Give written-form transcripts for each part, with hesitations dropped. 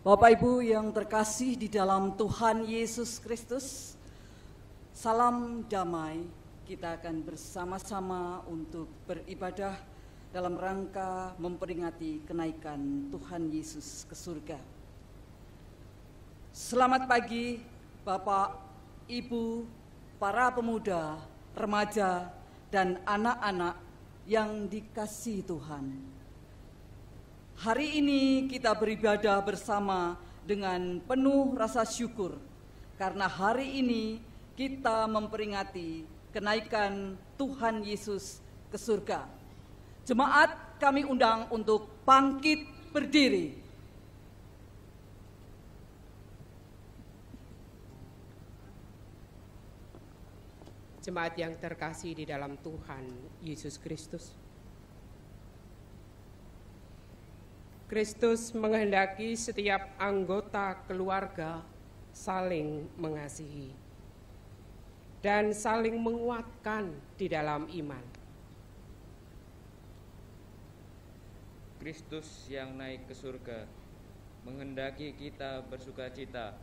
Bapak Ibu yang terkasih di dalam Tuhan Yesus Kristus, salam damai. Kita akan bersama-sama untuk beribadah dalam rangka memperingati kenaikan Tuhan Yesus ke surga. Selamat pagi Bapak, Ibu, para pemuda, remaja, dan anak-anak yang dikasihi Tuhan. Hari ini kita beribadah bersama dengan penuh rasa syukur karena hari ini kita memperingati kenaikan Tuhan Yesus ke surga. Jemaat kami undang untuk bangkit berdiri. Jemaat yang terkasih di dalam Tuhan Yesus Kristus. Kristus menghendaki setiap anggota keluarga saling mengasihi dan saling menguatkan di dalam iman. Kristus yang naik ke surga menghendaki kita bersukacita,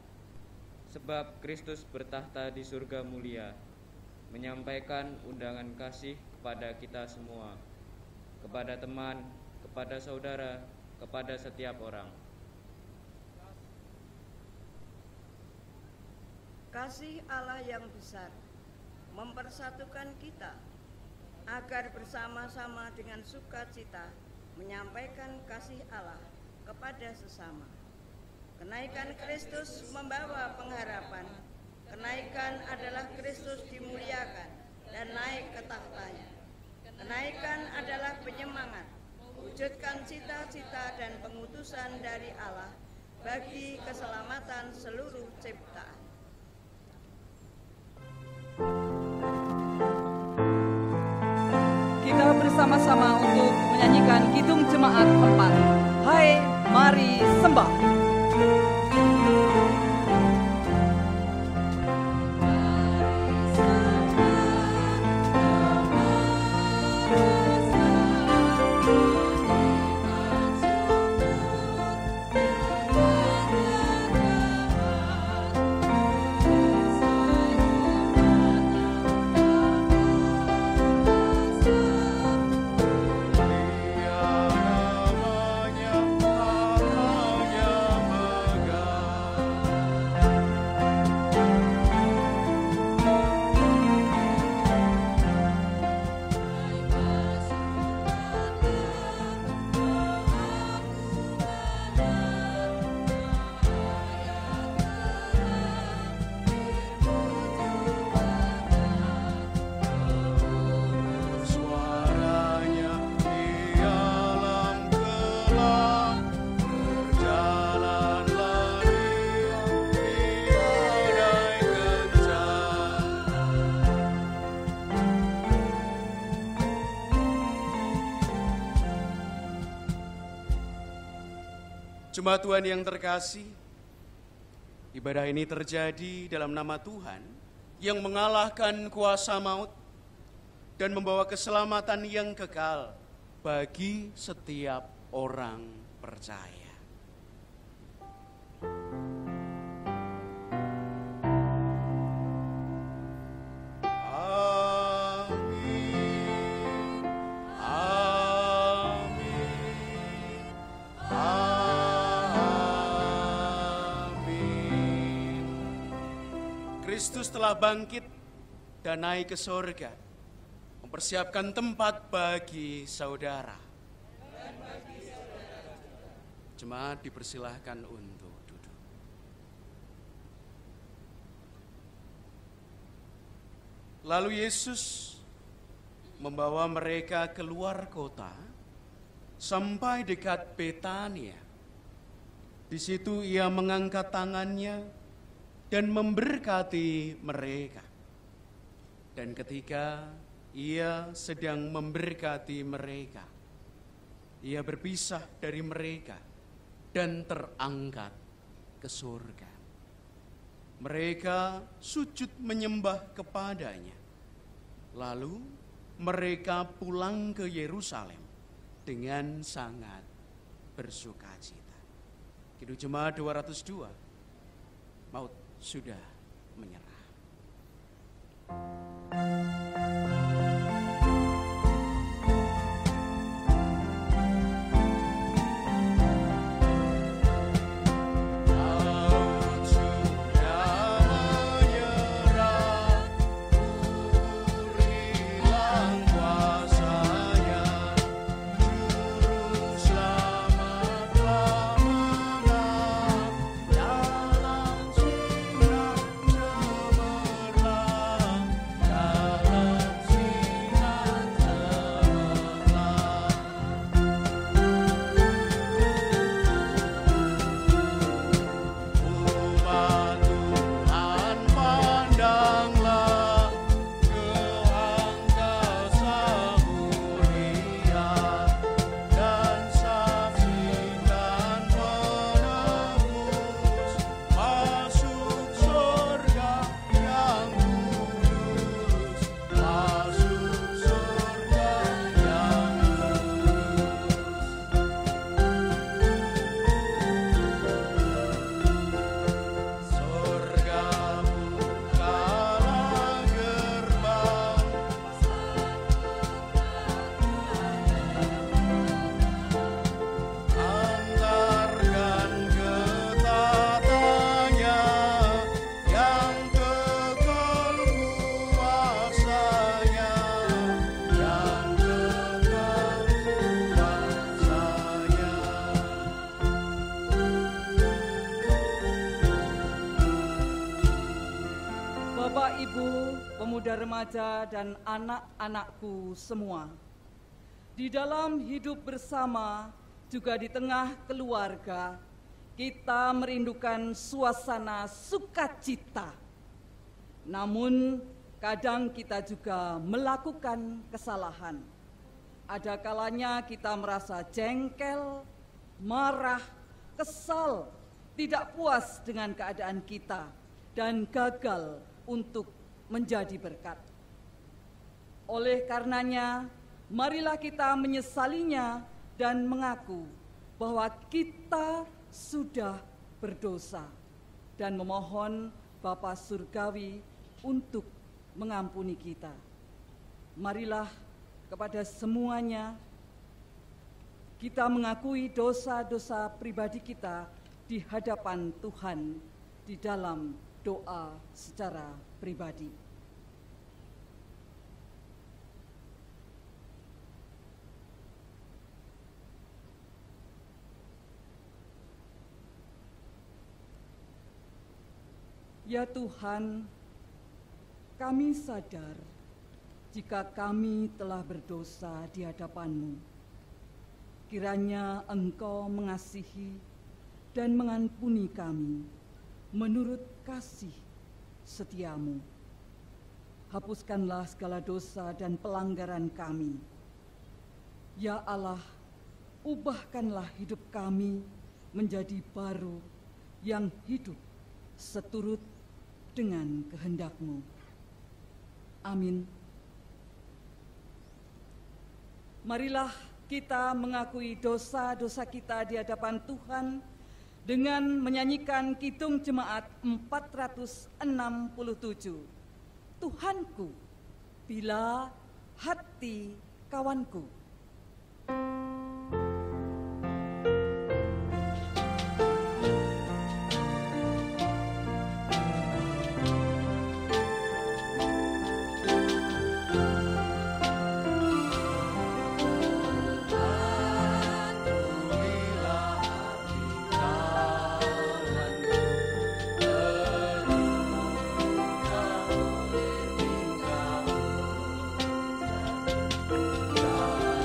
sebab Kristus bertahta di surga mulia, menyampaikan undangan kasih kepada kita semua, kepada teman, kepada saudara, kepada setiap orang. Kasih Allah yang besar mempersatukan kita agar bersama-sama dengan sukacita menyampaikan kasih Allah kepada sesama. Kenaikan Kristus membawa pengharapan. Kenaikan adalah Kristus dimuliakan dan naik ke tahtanya. Kenaikan adalah penyemangat, wujudkan cita-cita dan pengutusan dari Allah bagi keselamatan seluruh ciptaan. Kita bersama-sama untuk menyanyikan Kidung Jemaat 4. Hai, mari sembah. Jemaat Tuhan yang terkasih, ibadah ini terjadi dalam nama Tuhan yang mengalahkan kuasa maut dan membawa keselamatan yang kekal bagi setiap orang percaya. Kristus telah bangkit dan naik ke surga, mempersiapkan tempat bagi saudara. Jemaat dipersilahkan untuk duduk. Lalu Yesus membawa mereka keluar kota sampai dekat Betania. Di situ ia mengangkat tangannya dan memberkati mereka. Dan ketika ia sedang memberkati mereka, ia berpisah dari mereka dan terangkat ke surga. Mereka sujud menyembah kepadanya. Lalu mereka pulang ke Yerusalem dengan sangat bersukacita. Kidung Jemaat 202, maut sudah menyerah. Remaja dan anak-anakku semua, di dalam hidup bersama juga di tengah keluarga, kita merindukan suasana sukacita. Namun kadang kita juga melakukan kesalahan. Ada kalanya kita merasa jengkel, marah, kesal, tidak puas dengan keadaan kita, dan gagal untuk menjadi berkat. Oleh karenanya, marilah kita menyesalinya dan mengaku bahwa kita sudah berdosa dan memohon Bapa Surgawi untuk mengampuni kita. Marilah kepada semuanya kita mengakui dosa-dosa pribadi kita di hadapan Tuhan di dalam doa secara pribadi. Ya Tuhan, kami sadar jika kami telah berdosa di hadapan-Mu. Kiranya Engkau mengasihi dan mengampuni kami menurut kasih setia-Mu. Hapuskanlah segala dosa dan pelanggaran kami. Ya Allah, ubahkanlah hidup kami menjadi baru yang hidup seturut dengan kehendak-Mu. Amin. Marilah kita mengakui dosa-dosa kita di hadapan Tuhan dengan menyanyikan Kidung Jemaat 467. Tuhanku, bila hati kawanku. Dalam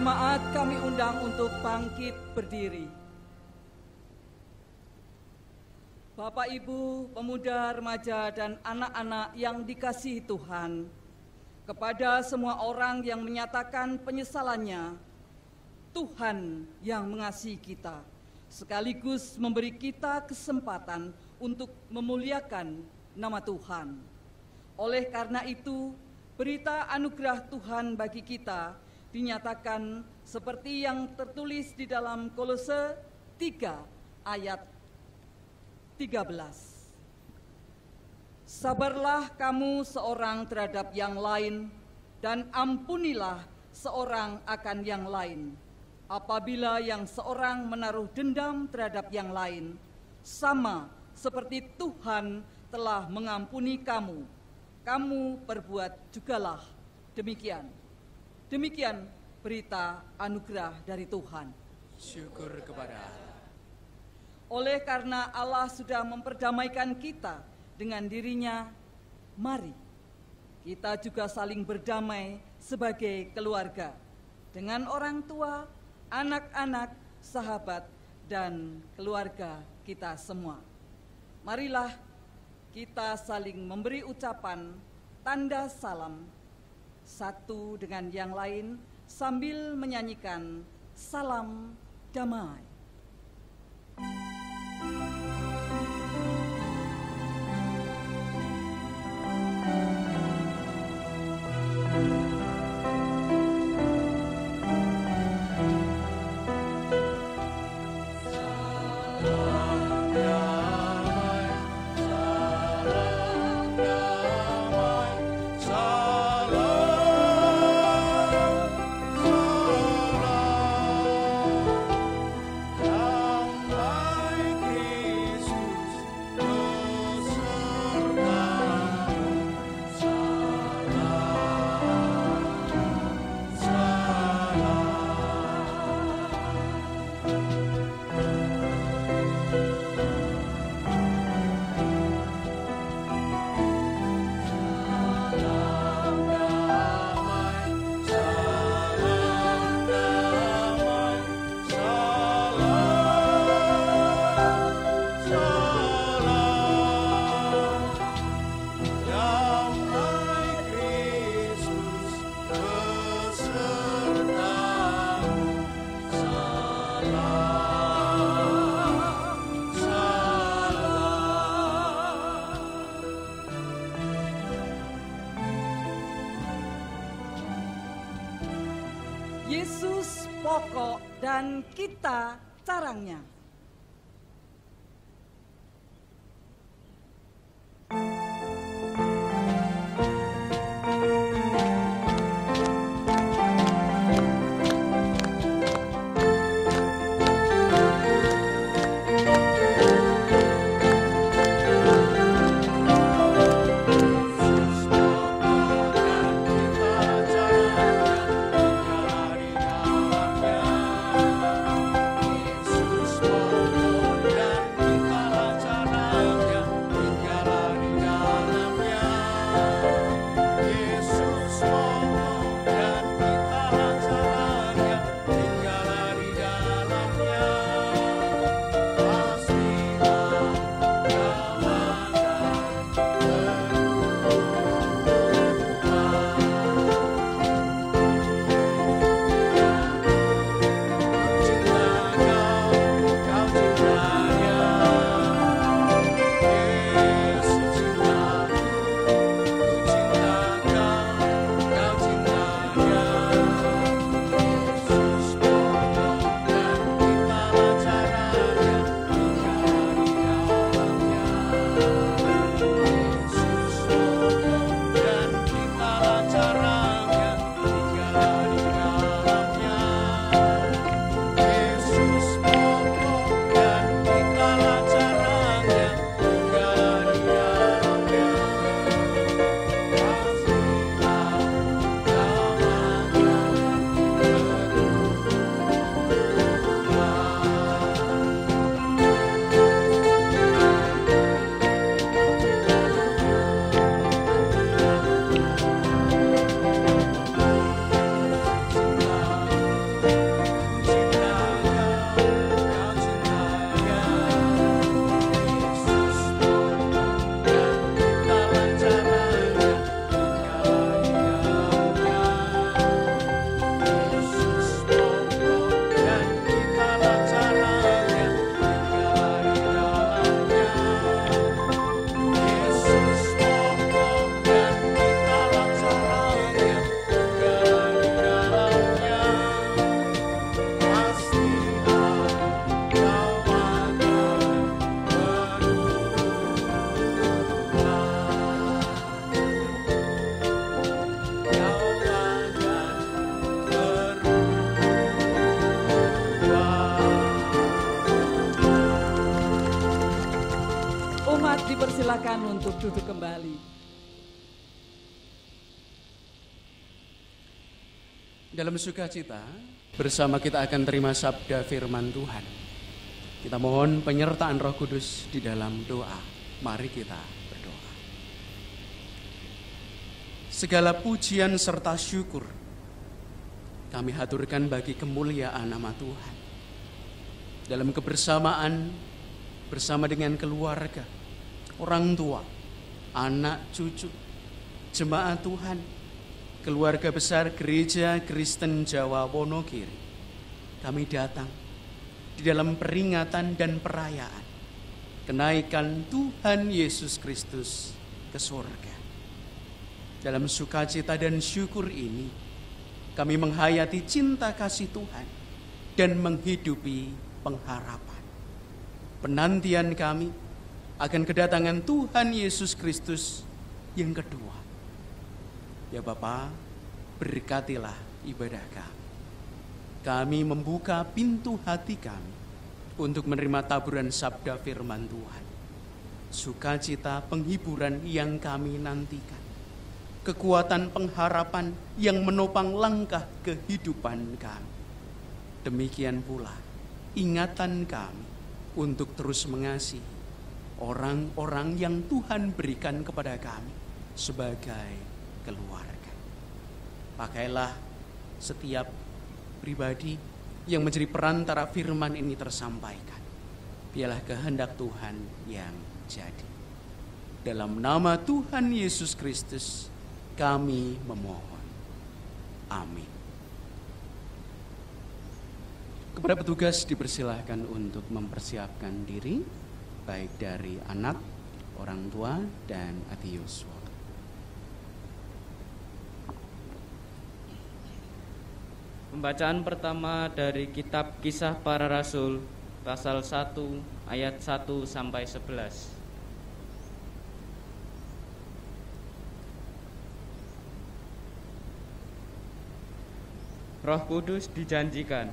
Jemaat kami undang untuk bangkit berdiri. Bapak, Ibu, pemuda, remaja, dan anak-anak yang dikasihi Tuhan, kepada semua orang yang menyatakan penyesalannya, Tuhan yang mengasihi kita, sekaligus memberi kita kesempatan untuk memuliakan nama Tuhan. Oleh karena itu, berita anugerah Tuhan bagi kita dinyatakan seperti yang tertulis di dalam Kolose 3 ayat 13. Sabarlah kamu seorang terhadap yang lain, dan ampunilah seorang akan yang lain. Apabila yang seorang menaruh dendam terhadap yang lain, sama seperti Tuhan telah mengampuni kamu, kamu perbuat jugalah demikian. Demikian berita anugerah dari Tuhan. Syukur kepada Allah. Oleh karena Allah sudah memperdamaikan kita dengan dirinya, mari kita juga saling berdamai sebagai keluarga dengan orang tua, anak-anak, sahabat, dan keluarga kita semua. Marilah kita saling memberi ucapan tanda salam satu dengan yang lain sambil menyanyikan salam damai. Yesus pokok dan kita carangnya. Yesus Silakan untuk duduk kembali. Dalam sukacita, bersama kita akan terima sabda firman Tuhan. Kita mohon penyertaan Roh Kudus di dalam doa. Mari kita berdoa. Segala pujian serta syukur kami haturkan bagi kemuliaan nama Tuhan. Dalam kebersamaan bersama dengan keluarga, orang tua, anak, cucu, jemaat Tuhan, keluarga besar Gereja Kristen Jawa Wonogiri, kami datang di dalam peringatan dan perayaan kenaikan Tuhan Yesus Kristus ke surga. Dalam sukacita dan syukur ini, kami menghayati cinta kasih Tuhan dan menghidupi pengharapan. Penantian kami akan kedatangan Tuhan Yesus Kristus yang kedua. Ya Bapa, berkatilah ibadah kami. Kami membuka pintu hati kami untuk menerima taburan sabda firman Tuhan. Sukacita penghiburan yang kami nantikan. Kekuatan pengharapan yang menopang langkah kehidupan kami. Demikian pula ingatan kami untuk terus mengasihi orang-orang yang Tuhan berikan kepada kami sebagai keluarga. Pakailah setiap pribadi yang menjadi perantara firman ini tersampaikan. Biarlah kehendak Tuhan yang jadi. Dalam nama Tuhan Yesus Kristus kami memohon. Amin. Kepada petugas dipersilahkan untuk mempersiapkan diri, baik dari anak, orang tua, dan Adi Yosua. Pembacaan pertama dari kitab Kisah Para Rasul, pasal 1 ayat 1 sampai 11. Roh Kudus dijanjikan.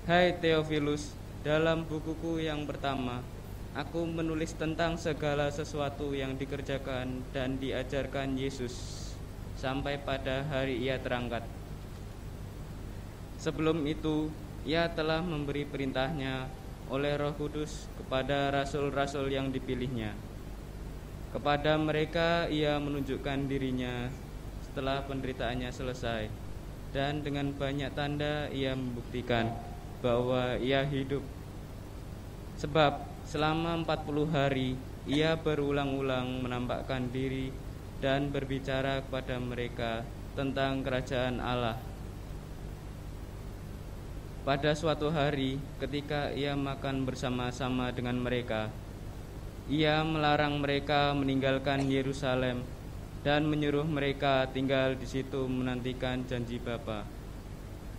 Hai Theophilus, dalam bukuku yang pertama, aku menulis tentang segala sesuatu yang dikerjakan dan diajarkan Yesus sampai pada hari Ia terangkat. Sebelum itu, Ia telah memberi perintahnya oleh Roh Kudus kepada rasul-rasul yang dipilihnya. Kepada mereka Ia menunjukkan dirinya setelah penderitaannya selesai, dan dengan banyak tanda Ia membuktikan bahwa Ia hidup. Sebab selama 40 hari Ia berulang-ulang menampakkan diri dan berbicara kepada mereka tentang kerajaan Allah. Pada suatu hari ketika Ia makan bersama-sama dengan mereka, Ia melarang mereka meninggalkan Yerusalem dan menyuruh mereka tinggal di situ menantikan janji Bapa.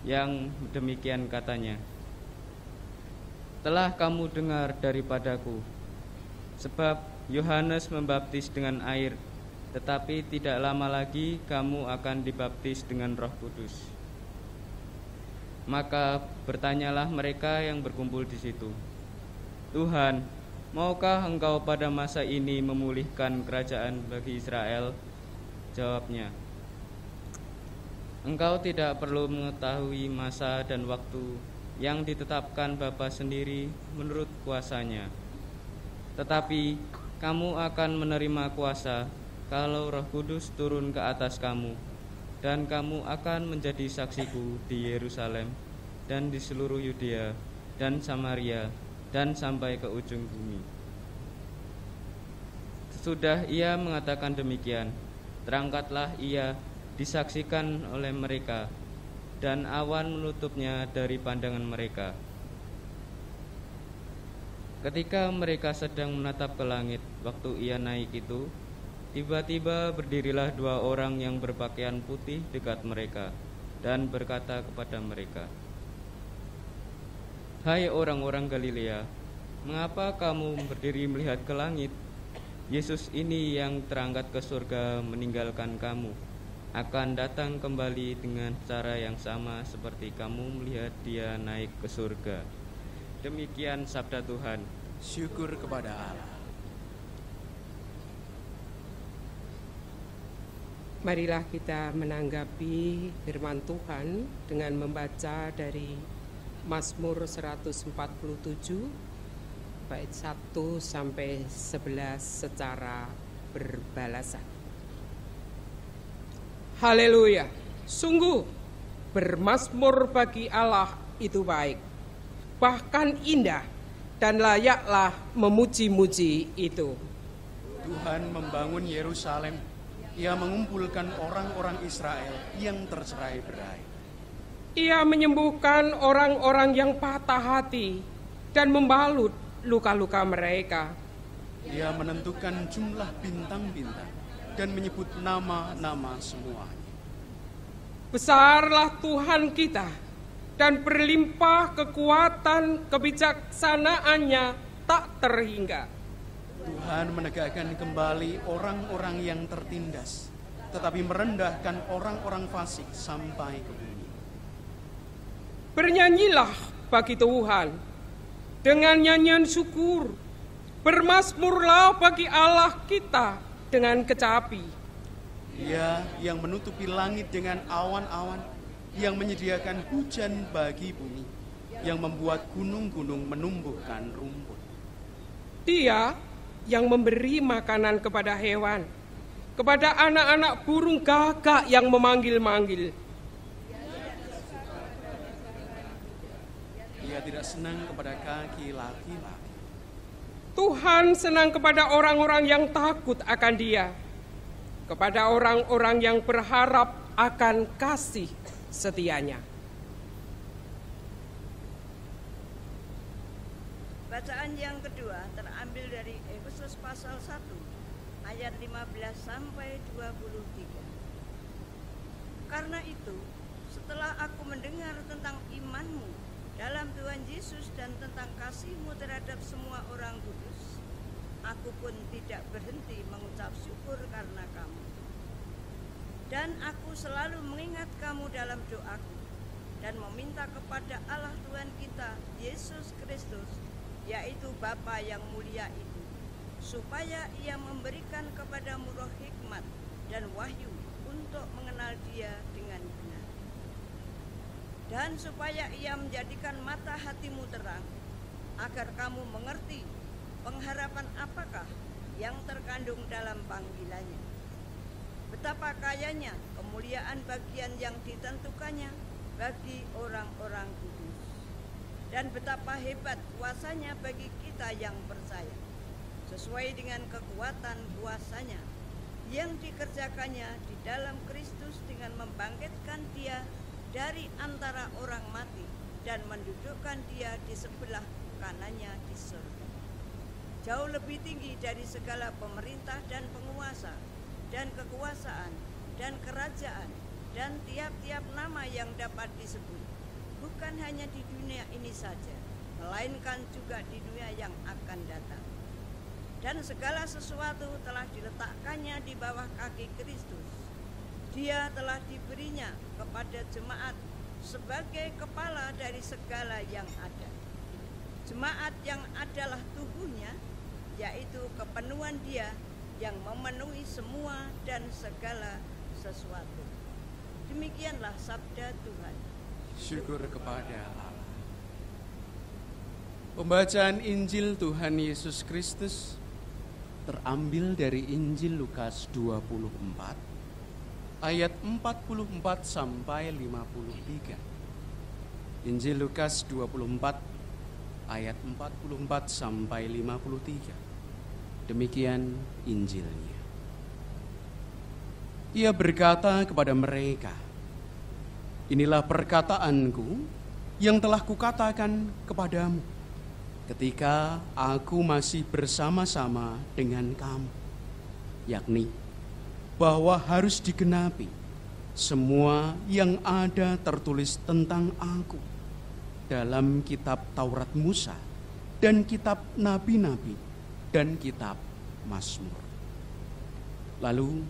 Yang demikian katanya, telah kamu dengar daripadaku, sebab Yohanes membaptis dengan air, tetapi tidak lama lagi kamu akan dibaptis dengan Roh Kudus. Maka bertanyalah mereka yang berkumpul di situ, Tuhan, maukah Engkau pada masa ini memulihkan kerajaan bagi Israel? Jawabnya, Engkau tidak perlu mengetahui masa dan waktu yang ditetapkan Bapa sendiri menurut kuasanya. Tetapi kamu akan menerima kuasa kalau Roh Kudus turun ke atas kamu, dan kamu akan menjadi saksiku di Yerusalem dan di seluruh Yudea dan Samaria dan sampai ke ujung bumi. Sesudah Ia mengatakan demikian, terangkatlah Ia disaksikan oleh mereka, dan awan menutupnya dari pandangan mereka. Ketika mereka sedang menatap ke langit waktu Ia naik itu, tiba-tiba berdirilah 2 orang yang berpakaian putih dekat mereka dan berkata kepada mereka, Hai orang-orang Galilea, mengapa kamu berdiri melihat ke langit? Yesus ini yang terangkat ke surga meninggalkan kamu, akan datang kembali dengan cara yang sama seperti kamu melihat Dia naik ke surga. Demikian sabda Tuhan. Syukur kepada Allah. Marilah kita menanggapi firman Tuhan dengan membaca dari Mazmur 147 bait 1 sampai 11 secara berbalasan. Haleluya. Sungguh bermazmur bagi Allah itu baik, bahkan indah, dan layaklah memuji-muji itu. Tuhan membangun Yerusalem, Ia mengumpulkan orang-orang Israel yang tercerai-berai. Ia menyembuhkan orang-orang yang patah hati dan membalut luka-luka mereka. Ia menentukan jumlah bintang-bintang dan menyebut nama-nama semuanya. Besarlah Tuhan kita dan berlimpah kekuatan kebijaksanaannya tak terhingga. Tuhan menegakkan kembali orang-orang yang tertindas, tetapi merendahkan orang-orang fasik sampai ke bumi. Bernyanyilah bagi Tuhan dengan nyanyian syukur. Bermazmurlah bagi Allah kita dengan kecapi. Ia yang menutupi langit dengan awan-awan, yang menyediakan hujan bagi bumi, yang membuat gunung-gunung menumbuhkan rumput. Dia yang memberi makanan kepada hewan, kepada anak-anak burung gagak yang memanggil-manggil. Ia tidak senang kepada kaki laki-laki. Tuhan senang kepada orang-orang yang takut akan Dia, kepada orang-orang yang berharap akan kasih setianya. Bacaan yang kedua terambil dari Efesus pasal 1 ayat 15 sampai 23. Karena itu, setelah aku mendengar tentang imanmu dalam Tuhan Yesus dan tentang kasihmu terhadap semua orang kudus, aku pun tidak berhenti mengucap syukur karena kamu. Dan aku selalu mengingat kamu dalam doaku dan meminta kepada Allah Tuhan kita, Yesus Kristus, yaitu Bapa yang mulia itu, supaya Ia memberikan kepadamu roh hikmat dan wahyu untuk mengenal Dia dengan benar. Dan supaya Ia menjadikan mata hatimu terang, agar kamu mengerti pengharapan apakah yang terkandung dalam panggilannya, betapa kayanya kemuliaan bagian yang ditentukannya bagi orang-orang kudus, dan betapa hebat kuasanya bagi kita yang percaya, sesuai dengan kekuatan kuasanya yang dikerjakannya di dalam Kristus dengan membangkitkan Dia dari antara orang mati dan mendudukkan Dia di sebelah kanannya di surga, jauh lebih tinggi dari segala pemerintah dan penguasa dan kekuasaan dan kerajaan dan tiap-tiap nama yang dapat disebut, bukan hanya di dunia ini saja, melainkan juga di dunia yang akan datang. Dan segala sesuatu telah diletakkannya di bawah kaki Kristus. Dia telah diberinya kepada jemaat sebagai kepala dari segala yang ada. Jemaat yang adalah tubuhnya, yaitu kepenuhan Dia yang memenuhi semua dan segala sesuatu. Demikianlah sabda Tuhan. Syukur kepada Allah. Pembacaan Injil Tuhan Yesus Kristus terambil dari Injil Lukas 24 ayat 44 sampai 53. Injil Lukas 24 ayat 44 sampai 53. Demikian Injilnya. Ia berkata kepada mereka, "Inilah perkataanku yang telah kukatakan kepadamu ketika aku masih bersama-sama dengan kamu, yakni bahwa harus digenapi semua yang ada tertulis tentang aku dalam kitab Taurat Musa dan kitab nabi-nabi dan kitab Mazmur." Lalu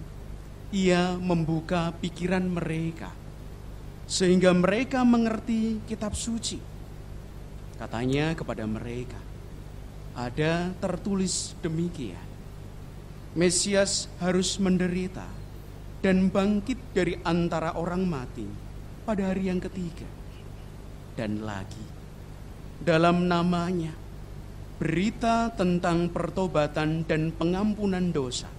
ia membuka pikiran mereka sehingga mereka mengerti kitab suci. Katanya kepada mereka, "Ada tertulis demikian, Mesias harus menderita dan bangkit dari antara orang mati pada hari yang ketiga. Dan lagi, dalam namanya, berita tentang pertobatan dan pengampunan dosa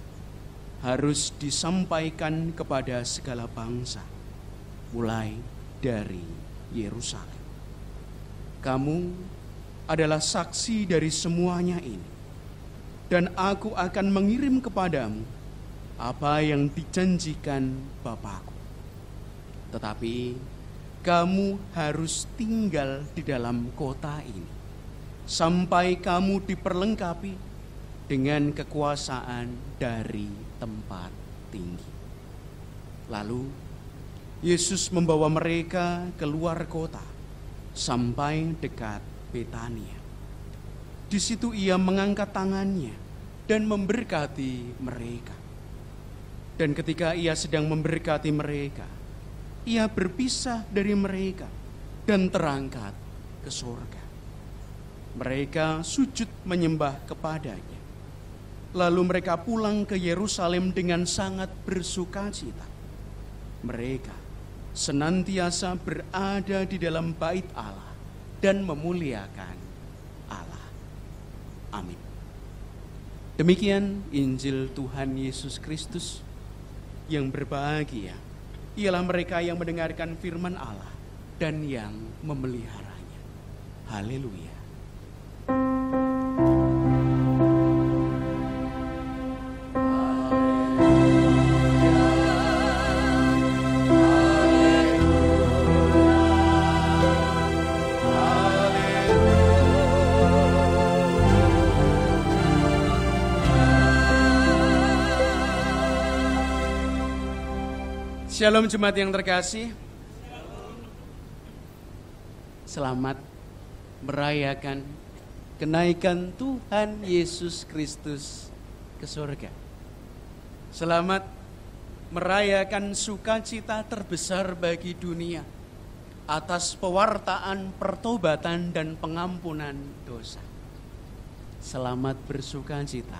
harus disampaikan kepada segala bangsa, mulai dari Yerusalem. Kamu adalah saksi dari semuanya ini, dan aku akan mengirim kepadamu apa yang dijanjikan Bapakku. Tetapi kamu harus tinggal di dalam kota ini sampai kamu diperlengkapi dengan kekuasaan dari tempat tinggi. Lalu Yesus membawa mereka keluar kota sampai dekat Betania. Di situ ia mengangkat tangannya dan memberkati mereka. Dan ketika ia sedang memberkati mereka, ia berpisah dari mereka dan terangkat ke surga. Mereka sujud menyembah kepadanya. Lalu mereka pulang ke Yerusalem dengan sangat bersukacita. Mereka senantiasa berada di dalam bait Allah dan memuliakan Allah. Amin. Demikian Injil Tuhan Yesus Kristus. Yang berbahagia ialah mereka yang mendengarkan firman Allah dan yang memeliharanya. Haleluya. Shalom jemaat yang terkasih. Selamat merayakan kenaikan Tuhan Yesus Kristus ke surga. Selamat merayakan sukacita terbesar bagi dunia atas pewartaan pertobatan dan pengampunan dosa. Selamat bersukacita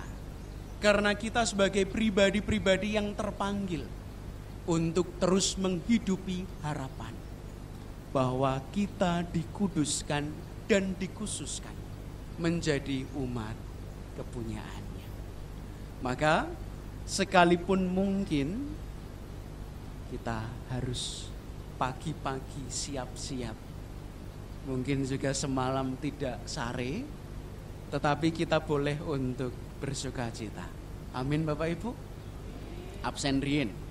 karena kita sebagai pribadi-pribadi yang terpanggil untuk terus menghidupi harapan bahwa kita dikuduskan dan dikhususkan menjadi umat kepunyaannya. Maka sekalipun mungkin kita harus pagi-pagi siap-siap, mungkin juga semalam tidak sare, tetapi kita boleh untuk bersukacita. Amin Bapak Ibu. Absen rien.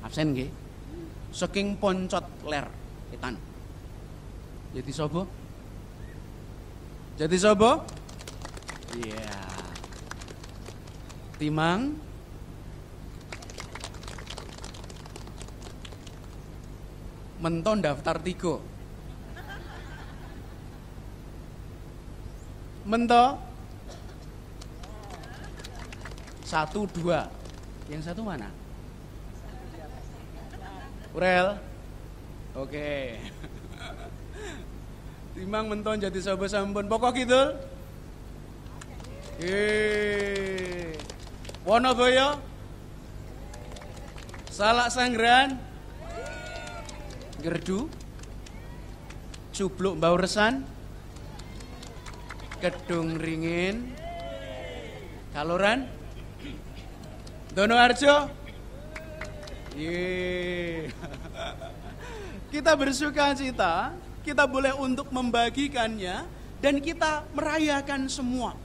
Absen nggih. Saking poncot ler etan. Jadi sobo? Jadi sobo? Iya. Timang menton daftar 3. Mento 1, 2. Yang satu mana? Urel. Oke. Timang menton jadi sobo sampun pokok kidul. Wonoboyo. Salak Sanggeran. Gerdu. Cubluk Mbauresan. Kedung Ringin. Kaloran. Donoarjo. Kita bersukacita, kita boleh untuk membagikannya dan kita merayakan semua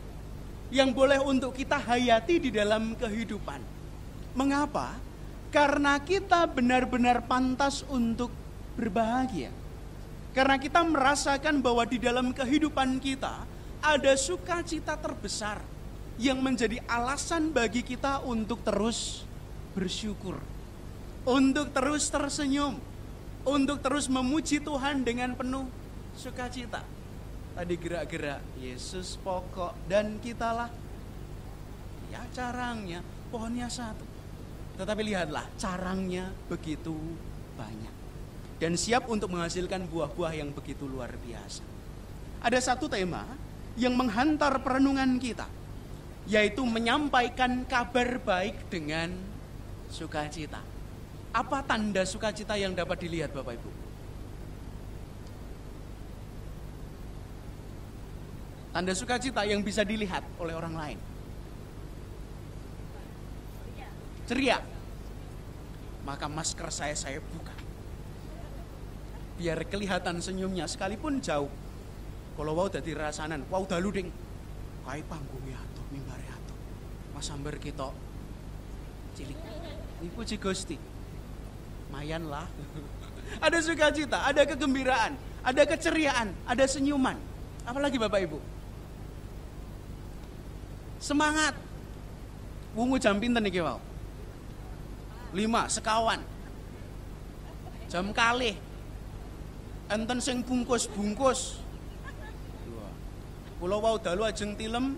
yang boleh untuk kita hayati di dalam kehidupan. Mengapa? Karena kita benar-benar pantas untuk berbahagia. Karena kita merasakan bahwa di dalam kehidupan kita ada sukacita terbesar yang menjadi alasan bagi kita untuk terus bersyukur, untuk terus tersenyum, untuk terus memuji Tuhan dengan penuh sukacita. Tadi gerak-gerak Yesus pokok dan kitalah. Ya carangnya, pohonnya satu. Tetapi lihatlah carangnya begitu banyak. Dan siap untuk menghasilkan buah-buah yang begitu luar biasa. Ada satu tema yang menghantar perenungan kita, yaitu menyampaikan kabar baik dengan sukacita. Apa tanda sukacita yang dapat dilihat Bapak Ibu? Tanda sukacita yang bisa dilihat oleh orang lain. Ceria. Maka masker saya buka. Biar kelihatan senyumnya sekalipun jauh. Kalau wau dadi rasanan, wau dalu ding. Kae panggungnya atuh, mimbare atuh. Mas sambar kita cilik. Iku Ci Gusti. Mayan lah. Ada sukacita, ada kegembiraan, ada keceriaan, ada senyuman. Apalagi Bapak Ibu? Semangat. Wungu jam pinten iki wau? 5 sekawan. Jam kalih. Enten sing bungkus-bungkus. Kula wau dalu ajeng tilem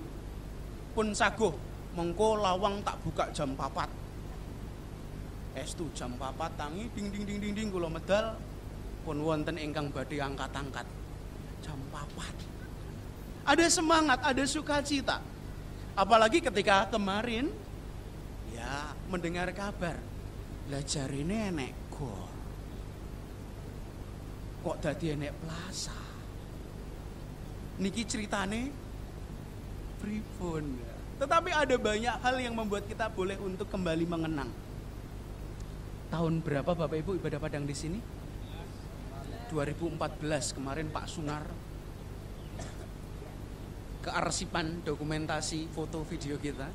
pun saguh mengko lawang tak buka jam 4. Estu jam 4 tangi ding ding ding ding ding kula medal pun wonten ingkang badhe angkat-angkat. Jam 4. Ada semangat, ada sukacita. Apalagi ketika kemarin ya mendengar kabar lah jarine enek gor. Kok dadi enek plaza? Niki ceritane pripun. Tetapi ada banyak hal yang membuat kita boleh untuk kembali mengenang. Tahun berapa Bapak Ibu ibadah Padang di sini? 2014 kemarin Pak Sunar kearsipan dokumentasi foto video kita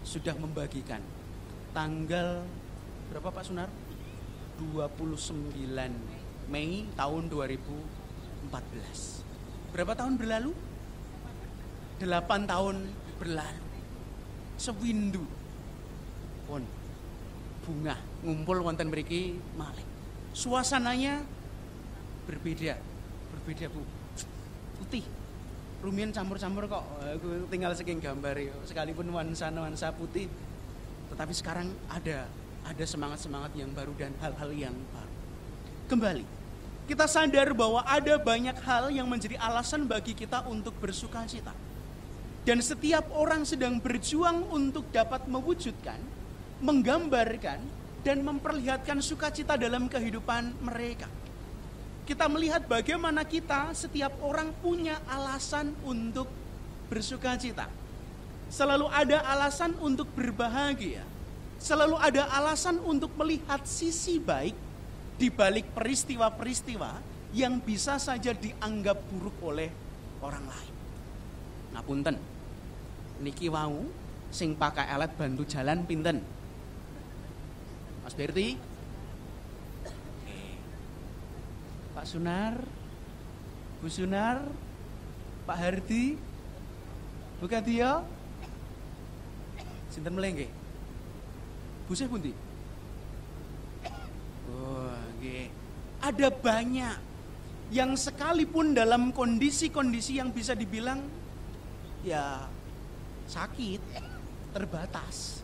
sudah membagikan tanggal berapa Pak Sunar? 29 Mei tahun 2014. Berapa tahun berlalu? 8 tahun berlalu. Sewindu pun bunga ngumpul wonten mriki malih. Suasananya berbeda Bu. Putih. Rumiyin campur-campur kok. Aku tinggal saking gambar ya. Sekalipun nuansa putih, tetapi sekarang ada semangat-semangat yang baru dan hal-hal yang baru. Kembali, kita sadar bahwa ada banyak hal yang menjadi alasan bagi kita untuk bersukacita. Dan setiap orang sedang berjuang untuk dapat mewujudkan, menggambarkan, dan memperlihatkan sukacita dalam kehidupan mereka. Kita melihat bagaimana kita, setiap orang punya alasan untuk bersukacita. Selalu ada alasan untuk berbahagia. Selalu ada alasan untuk melihat sisi baik di balik peristiwa-peristiwa yang bisa saja dianggap buruk oleh orang lain. Ngapunten, niki wau sing pakai alat bantu jalan pinten? Mas Berti? Pak Sunar? Bu Sunar? Pak Hardi? Bu Kadia? Sinten melengke? Bu Seh pundi? Ada banyak yang sekalipun dalam kondisi-kondisi yang bisa dibilang ya sakit, terbatas,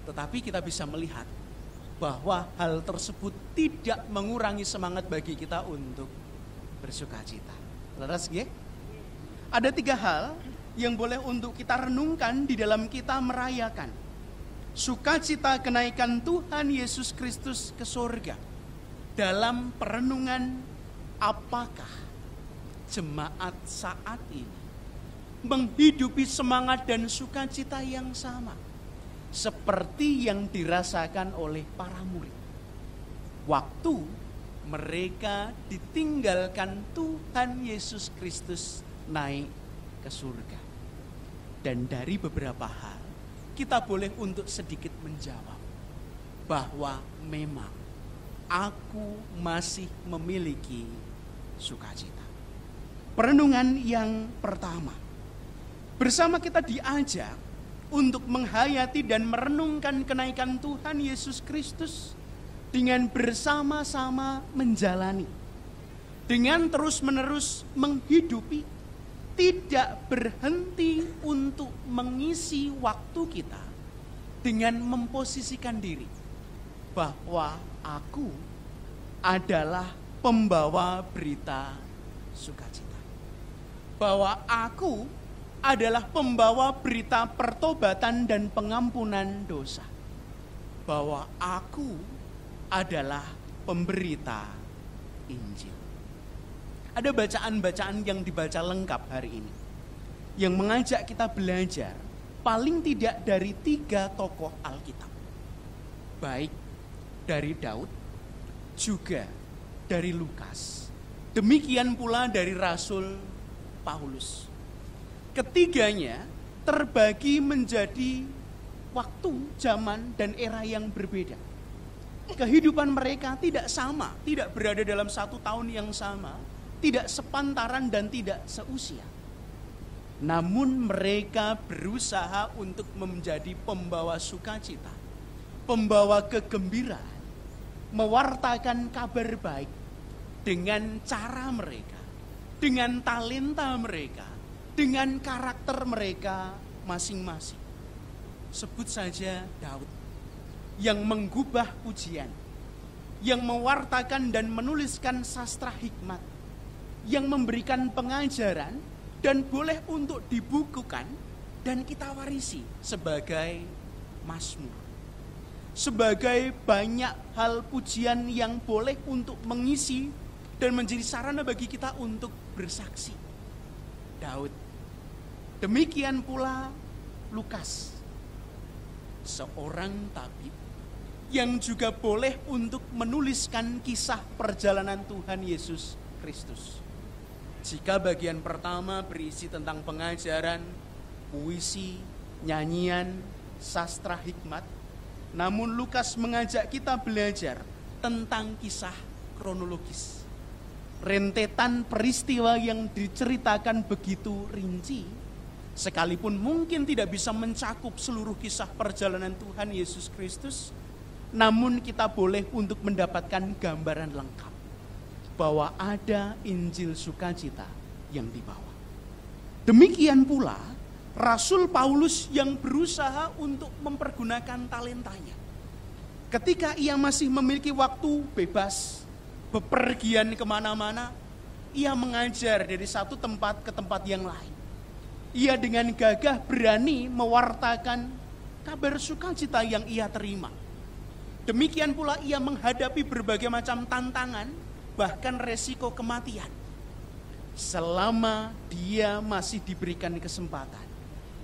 tetapi kita bisa melihat bahwa hal tersebut tidak mengurangi semangat bagi kita untuk bersukacita. Leres nggih? Ada 3 hal yang boleh untuk kita renungkan di dalam kita merayakan sukacita kenaikan Tuhan Yesus Kristus ke surga. Dalam perenungan, apakah jemaat saat ini menghidupi semangat dan sukacita yang sama seperti yang dirasakan oleh para murid waktu mereka ditinggalkan Tuhan Yesus Kristus naik ke surga? Dan dari beberapa hal kita boleh untuk sedikit menjawab bahwa memang aku masih memiliki sukacita. Perenungan yang pertama, bersama kita diajak untuk menghayati dan merenungkan kenaikan Tuhan Yesus Kristus dengan bersama-sama menjalani, dengan terus-menerus menghidupi, tidak berhenti untuk mengisi waktu kita dengan memposisikan diri bahwa aku adalah pembawa berita sukacita, bahwa aku adalah pembawa berita pertobatan dan pengampunan dosa, bahwa aku adalah pemberita Injil. Ada bacaan-bacaan yang dibaca lengkap hari ini, yang mengajak kita belajar paling tidak dari 3 tokoh Alkitab. Baik dari Daud, juga dari Lukas. Demikian pula dari Rasul Paulus. Ketiganya terbagi menjadi waktu, zaman, dan era yang berbeda. Kehidupan mereka tidak sama, tidak berada dalam 1 tahun yang sama, tidak sepantaran dan tidak seusia. Namun mereka berusaha untuk menjadi pembawa sukacita, pembawa kegembiraan, mewartakan kabar baik dengan cara mereka, dengan talenta mereka, dengan karakter mereka masing-masing. Sebut saja Daud yang menggubah pujian, yang mewartakan dan menuliskan sastra hikmat, yang memberikan pengajaran dan boleh untuk dibukukan dan kita warisi sebagai mazmur. Sebagai banyak hal pujian yang boleh untuk mengisi dan menjadi sarana bagi kita untuk bersaksi. Daud. Demikian pula Lukas, seorang tabib yang juga boleh untuk menuliskan kisah perjalanan Tuhan Yesus Kristus. Jika bagian pertama berisi tentang pengajaran, puisi, nyanyian, sastra hikmat, namun Lukas mengajak kita belajar tentang kisah kronologis. Rentetan peristiwa yang diceritakan begitu rinci, sekalipun mungkin tidak bisa mencakup seluruh kisah perjalanan Tuhan Yesus Kristus, namun kita boleh untuk mendapatkan gambaran lengkap bahwa ada Injil sukacita yang dibawa. Demikian pula Rasul Paulus yang berusaha untuk mempergunakan talentanya. Ketika ia masih memiliki waktu bebas, bepergian kemana-mana, ia mengajar dari satu tempat ke tempat yang lain. Ia dengan gagah berani mewartakan kabar sukacita yang ia terima. Demikian pula ia menghadapi berbagai macam tantangan, bahkan resiko kematian. Selama dia masih diberikan kesempatan,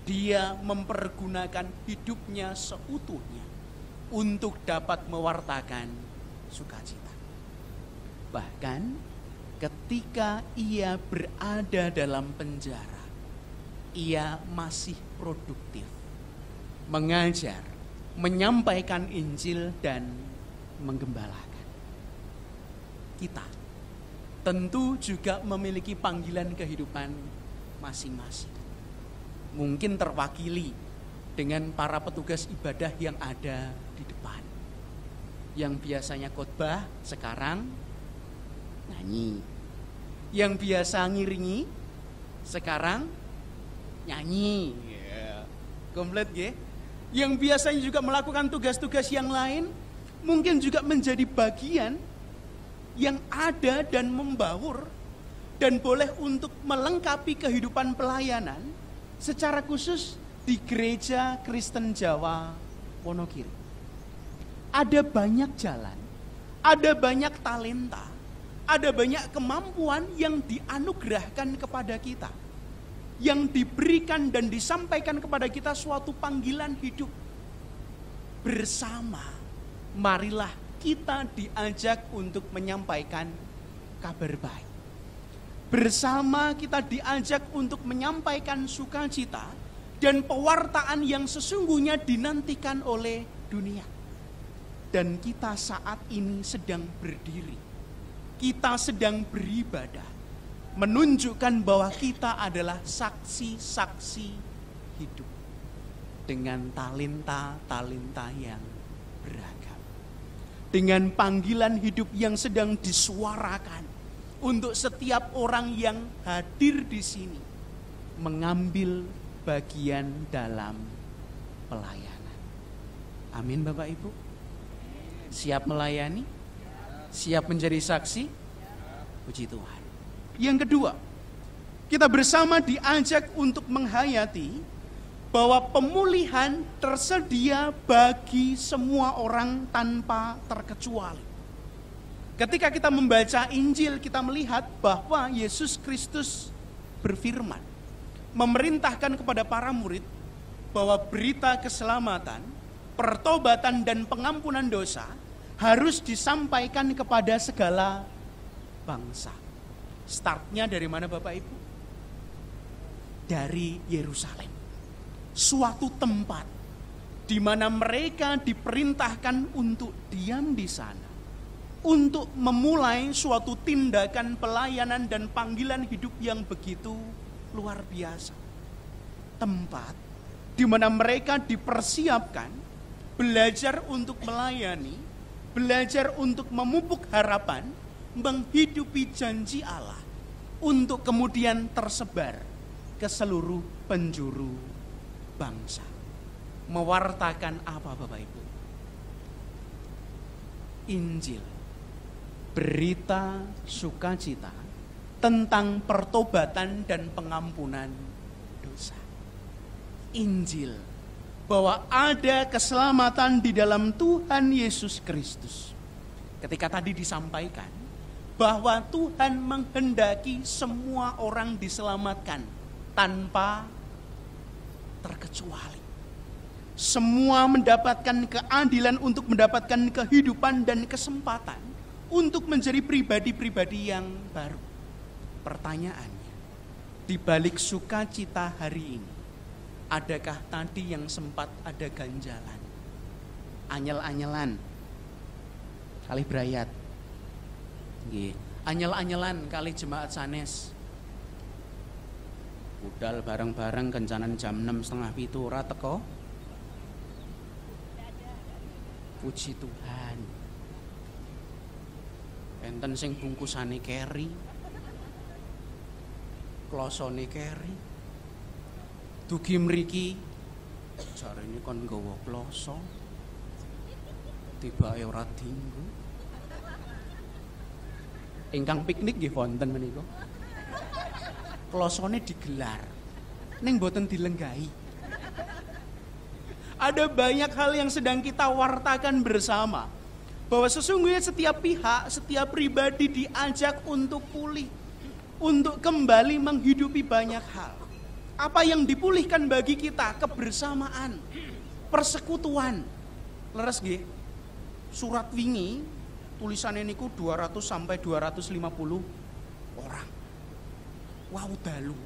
dia mempergunakan hidupnya seutuhnya untuk dapat mewartakan sukacita. Bahkan ketika ia berada dalam penjara, ia masih produktif mengajar, menyampaikan Injil dan menggembalakan. Kita tentu juga memiliki panggilan kehidupan masing-masing. Mungkin terwakili dengan para petugas ibadah yang ada di depan, yang biasanya khotbah sekarang nyanyi, yang biasa ngiringi sekarang nyanyi, komplit ya. Yang biasanya juga melakukan tugas-tugas yang lain, mungkin juga menjadi bagian yang ada dan membaur dan boleh untuk melengkapi kehidupan pelayanan secara khusus di Gereja Kristen Jawa Wonogiri. Ada banyak jalan, ada banyak talenta, ada banyak kemampuan yang dianugerahkan kepada kita, yang diberikan dan disampaikan kepada kita suatu panggilan hidup. Bersama, marilah kita diajak untuk menyampaikan kabar baik. Bersama kita diajak untuk menyampaikan sukacita dan pewartaan yang sesungguhnya dinantikan oleh dunia. Dan kita saat ini sedang berdiri, kita sedang beribadah, menunjukkan bahwa kita adalah saksi-saksi hidup dengan talenta-talenta yang beragam. Dengan panggilan hidup yang sedang disuarakan untuk setiap orang yang hadir di sini mengambil bagian dalam pelayanan. Amin Bapak Ibu. Siap melayani? Siap menjadi saksi? Puji Tuhan. Yang kedua, kita bersama diajak untuk menghayati bahwa pemulihan tersedia bagi semua orang tanpa terkecuali. Ketika kita membaca Injil, kita melihat bahwa Yesus Kristus berfirman, memerintahkan kepada para murid bahwa berita keselamatan, pertobatan dan pengampunan dosa harus disampaikan kepada segala bangsa. Startnya dari mana Bapak Ibu? Dari Yerusalem. Suatu tempat di mana mereka diperintahkan untuk diam di sana, untuk memulai suatu tindakan pelayanan dan panggilan hidup yang begitu luar biasa. Tempat di mana mereka dipersiapkan belajar untuk melayani, belajar untuk memupuk harapan, menghidupi janji Allah, untuk kemudian tersebar ke seluruh penjuru bangsa. Mewartakan apa Bapak Ibu? Injil, berita sukacita tentang pertobatan dan pengampunan dosa. Injil, bahwa ada keselamatan di dalam Tuhan Yesus Kristus. Ketika tadi disampaikan bahwa Tuhan menghendaki semua orang diselamatkan tanpa terkecuali. Semua mendapatkan keadilan untuk mendapatkan kehidupan dan kesempatan untuk menjadi pribadi-pribadi yang baru. Pertanyaannya, di balik sukacita hari ini, adakah tadi yang sempat ada ganjalan, anyel-anyelan, kali berayat, anyel-anyelan kali jemaat sanes, budal bareng-bareng kencanan jam 6:30 ora teko? Puji Tuhan. Enten sing bungkusane keri, klosone keri. Dugi mriki jarene kon nggawa kloso. Tibake ora dienggo. Ingkang piknik nggih wonten menika. Klosone digelar ning mboten dilenggahi. Ada banyak hal yang sedang kita wartakan bersama, bahwa sesungguhnya setiap pihak, setiap pribadi diajak untuk pulih, untuk kembali menghidupi banyak hal. Apa yang dipulihkan bagi kita? Kebersamaan, persekutuan. Leres nggih? Surat wingi tulisannya niku 200 sampai 250 orang. Wow, dalu.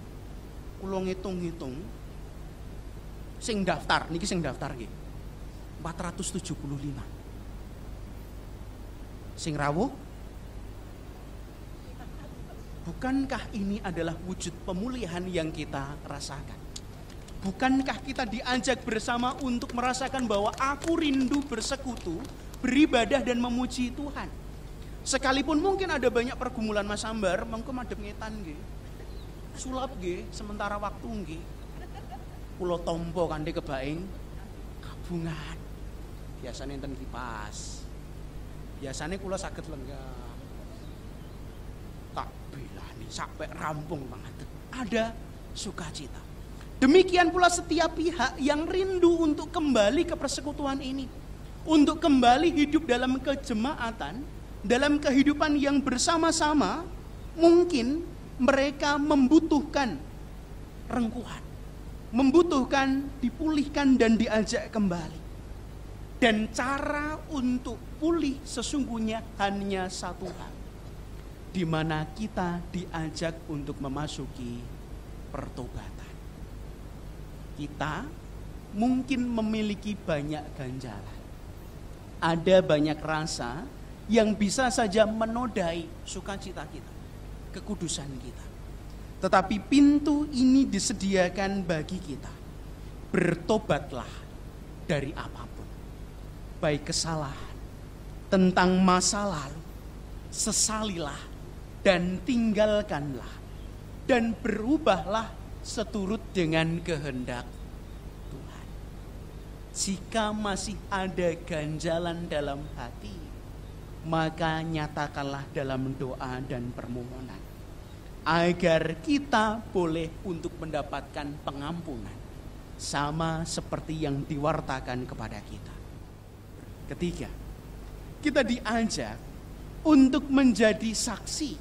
Kula ngitung-ngitung sing daftar, niki sing daftar nggih 475. Sing rawuh, bukankah ini adalah wujud pemulihan yang kita rasakan? Bukankah kita diajak bersama untuk merasakan bahwa aku rindu bersekutu, beribadah dan memuji Tuhan. Sekalipun mungkin ada banyak pergumulan Mas Ambar, mengko madhep ngetan nggih. Sulap nggih sementara waktu nggih. Kula tampa kanthi kebaing kabungan. Biasane enten kipas. Biasane kula saged lenggah. Tak bilani sampai rampung banget. Ada sukacita. Demikian pula setiap pihak yang rindu untuk kembali ke persekutuan ini, untuk kembali hidup dalam kejemaatan, dalam kehidupan yang bersama-sama, mungkin mereka membutuhkan rengkuhan, membutuhkan dipulihkan dan diajak kembali. Dan cara untuk pulih sesungguhnya hanya satu hal, di mana kita diajak untuk memasuki pertobatan. Kita mungkin memiliki banyak ganjalan, ada banyak rasa yang bisa saja menodai sukacita kita, kekudusan kita. Tetapi pintu ini disediakan bagi kita. Bertobatlah dari apapun, baik kesalahan, tentang masa lalu, sesalilah dan tinggalkanlah, dan berubahlah seturut dengan kehendak Tuhan. Jika masih ada ganjalan dalam hati, maka nyatakanlah dalam doa dan permohonan, agar kita boleh untuk mendapatkan pengampunan, sama seperti yang diwartakan kepada kita. Ketiga, kita diajak untuk menjadi saksi,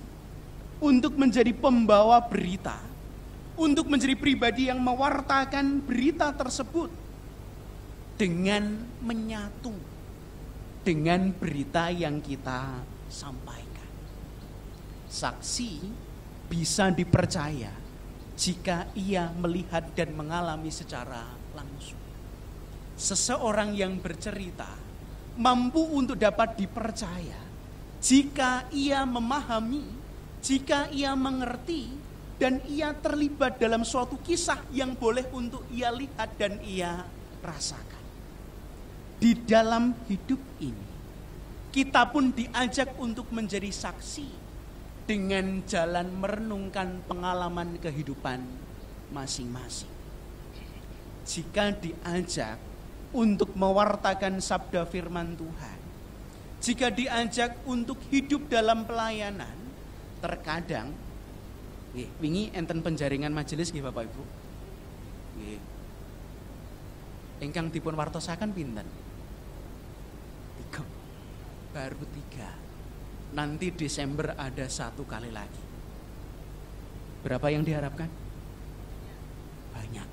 untuk menjadi pembawa berita, untuk menjadi pribadi yang mewartakan berita tersebut dengan menyatu dengan berita yang kita sampaikan. Saksi bisa dipercaya jika ia melihat dan mengalami secara langsung. Seseorang yang bercerita mampu untuk dapat dipercaya jika ia memahami, jika ia mengerti, dan ia terlibat dalam suatu kisah yang boleh untuk ia lihat dan ia rasakan. Di dalam hidup ini, kita pun diajak untuk menjadi saksi dengan jalan merenungkan pengalaman kehidupan masing-masing. Jika diajak untuk mewartakan sabda firman Tuhan, jika diajak untuk hidup dalam pelayanan, terkadang wingi enten penjaringan majelis nggih Bapak Ibu. Nggih. Ingkang dipun wartosaken pinten? 3. Baru 3. Nanti Desember ada 1 kali lagi. Berapa yang diharapkan? Banyak.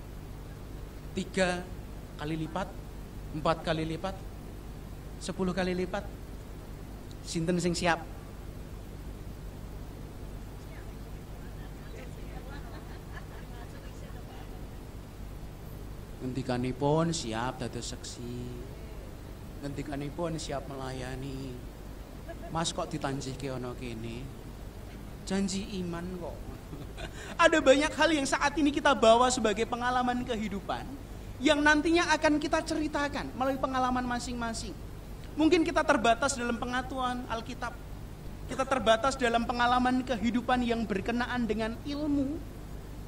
3 kali lipat, 4 kali lipat, 10 kali lipat. Sinten sing siap? Ngendikanipun siap dados seksi. Ngendikanipun siap melayani. Mas kok ditanjihke ana kene? Janji iman kok. Ada banyak hal yang saat ini kita bawa sebagai pengalaman kehidupan yang nantinya akan kita ceritakan melalui pengalaman masing-masing. Mungkin kita terbatas dalam pengetahuan Alkitab. Kita terbatas dalam pengalaman kehidupan yang berkenaan dengan ilmu,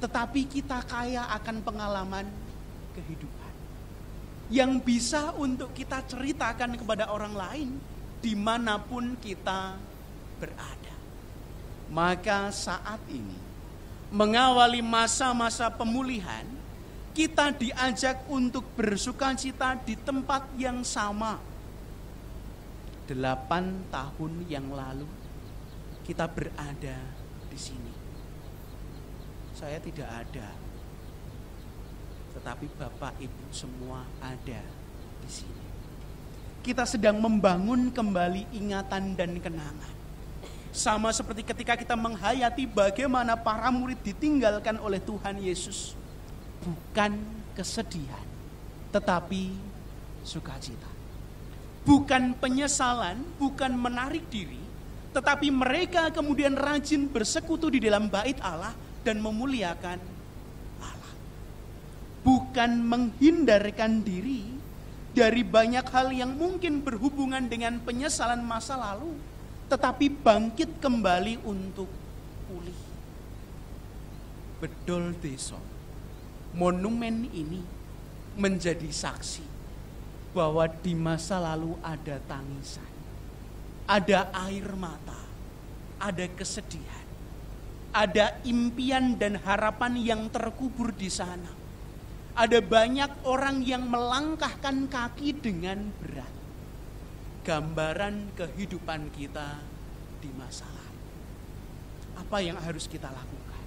tetapi kita kaya akan pengalaman kehidupan yang bisa untuk kita ceritakan kepada orang lain dimanapun kita berada. Maka saat ini mengawali masa-masa pemulihan, kita diajak untuk bersukacita di tempat yang sama. 8 tahun yang lalu kita berada di sini. Saya tidak ada, tetapi Bapak Ibu semua ada di sini. Kita sedang membangun kembali ingatan dan kenangan. Sama seperti ketika kita menghayati bagaimana para murid ditinggalkan oleh Tuhan Yesus. Bukan kesedihan, tetapi sukacita. Bukan penyesalan, bukan menarik diri, tetapi mereka kemudian rajin bersekutu di dalam bait Allah dan memuliakan Allah. Bukan menghindarkan diri dari banyak hal yang mungkin berhubungan dengan penyesalan masa lalu, tetapi bangkit kembali untuk pulih. Bedol Desa, monumen ini menjadi saksi bahwa di masa lalu ada tangisan, ada air mata, ada kesedihan, ada impian dan harapan yang terkubur di sana. Ada banyak orang yang melangkahkan kaki dengan berat. Gambaran kehidupan kita di masa lalu. Apa yang harus kita lakukan?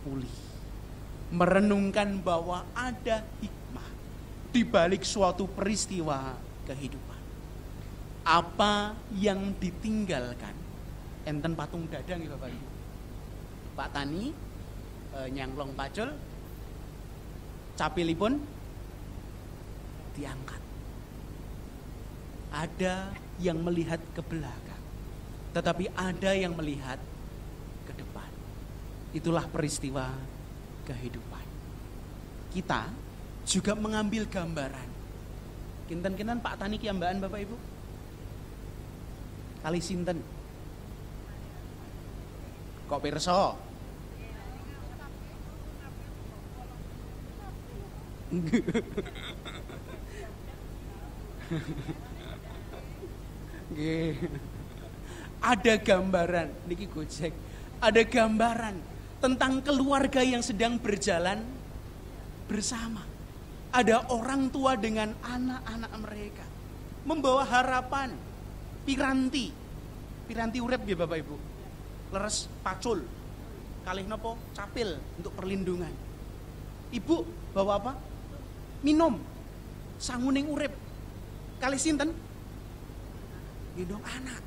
Pulih. Merenungkan bahwa ada hikmah di balik suatu peristiwa kehidupan. Apa yang ditinggalkan? Enten patung dadang ya Bapak Ibu. Pak Tani nyanglong pacul, capilipun diangkat. Ada yang melihat ke belakang, tetapi ada yang melihat ke depan. Itulah peristiwa kehidupan. Kita juga mengambil gambaran. Kinten-kinten Pak Tani kiambaan Bapak Ibu? Kali sinten? Kok pirsa? Ada gambaran niki Gojek. Ada gambaran tentang keluarga yang sedang berjalan bersama. Ada orang tua dengan anak-anak mereka membawa harapan, piranti urip ya Bapak Ibu. Leres pacul, kalih nopo capil untuk perlindungan. Ibu bawa apa? Minum, sanguning urip. Kalih sinten? Gendong anak.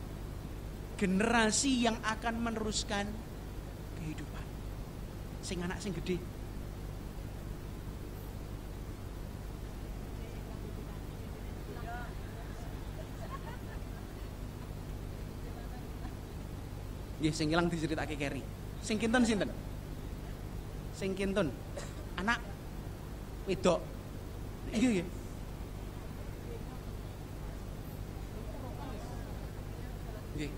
Generasi yang akan meneruskan kehidupan. Sing anak sing gede. Nggih sing ilang diceritake keri. Sing kinten sinten? Sing kinten. Anak wedok. Iya nggih. Nggih.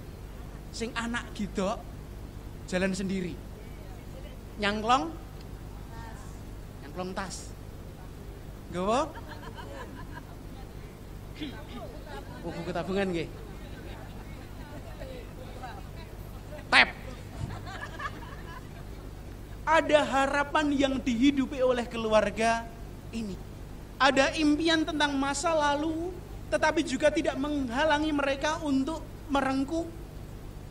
Sing anak gidok jalan sendiri. Nyangklong tas. Nggawa? Buku tabungan nggih. Tap. Ada harapan yang dihidupi oleh keluarga ini. Ada impian tentang masa lalu, tetapi juga tidak menghalangi mereka untuk merengkuh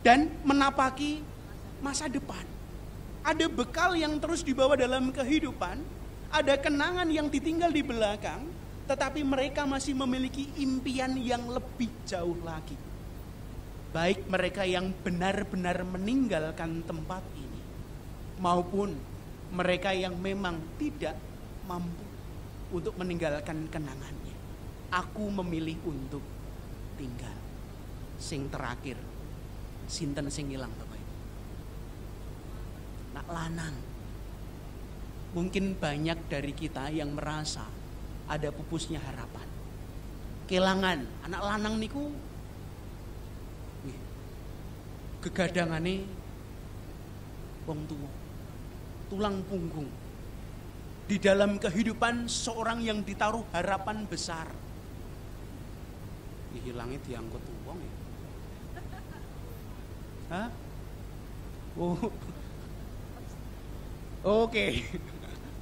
dan menapaki masa depan. Ada bekal yang terus dibawa dalam kehidupan, ada kenangan yang ditinggal di belakang, tetapi mereka masih memiliki impian yang lebih jauh lagi. Baik mereka yang benar-benar meninggalkan tempat ini, maupun mereka yang memang tidak mampu untuk meninggalkan kenangannya. Aku memilih untuk tinggal. Sing terakhir, sinten sing ilang Bapak Ibu? Nak lanang. Mungkin banyak dari kita yang merasa ada pupusnya harapan. Kelangan anak lanang niku gegadangane wong tuwa, tulang punggung. Di dalam kehidupan seorang yang ditaruh harapan besar. Hilangnya diangkut wong ya. Hah? Oh. Oke.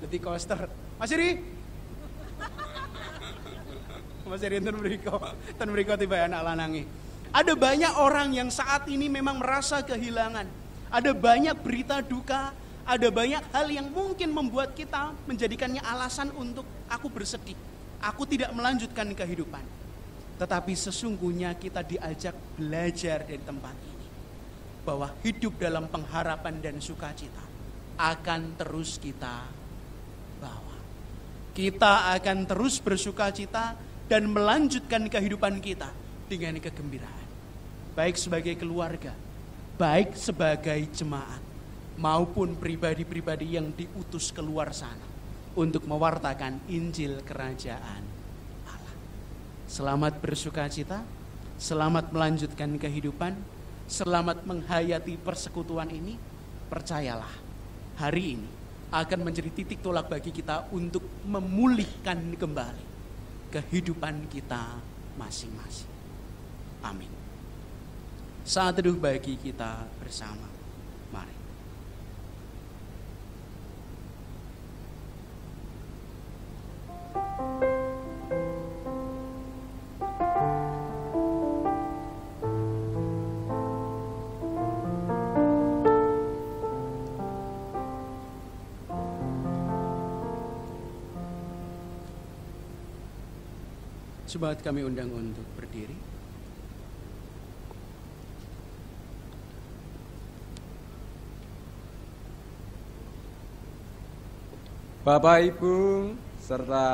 Jadi coaster. Mas Iri. Mas Iri enten mriko tiba anak lanange. Ada banyak orang yang saat ini memang merasa kehilangan. Ada banyak berita duka, ada banyak hal yang mungkin membuat kita menjadikannya alasan untuk aku bersedih. Aku tidak melanjutkan kehidupan. Tetapi sesungguhnya kita diajak belajar dari tempat ini. Bahwa hidup dalam pengharapan dan sukacita akan terus kita bawa. Kita akan terus bersukacita dan melanjutkan kehidupan kita dengan kegembiraan. Baik sebagai keluarga, baik sebagai jemaat, maupun pribadi-pribadi yang diutus keluar sana untuk mewartakan Injil Kerajaan Allah. Selamat bersukacita, selamat melanjutkan kehidupan, selamat menghayati persekutuan ini. Percayalah, hari ini akan menjadi titik tolak bagi kita untuk memulihkan kembali kehidupan kita masing-masing. Amin. Saat teduh bagi kita bersama. Mari. Jemaat kami undang untuk berdiri. Bapak, Ibu, serta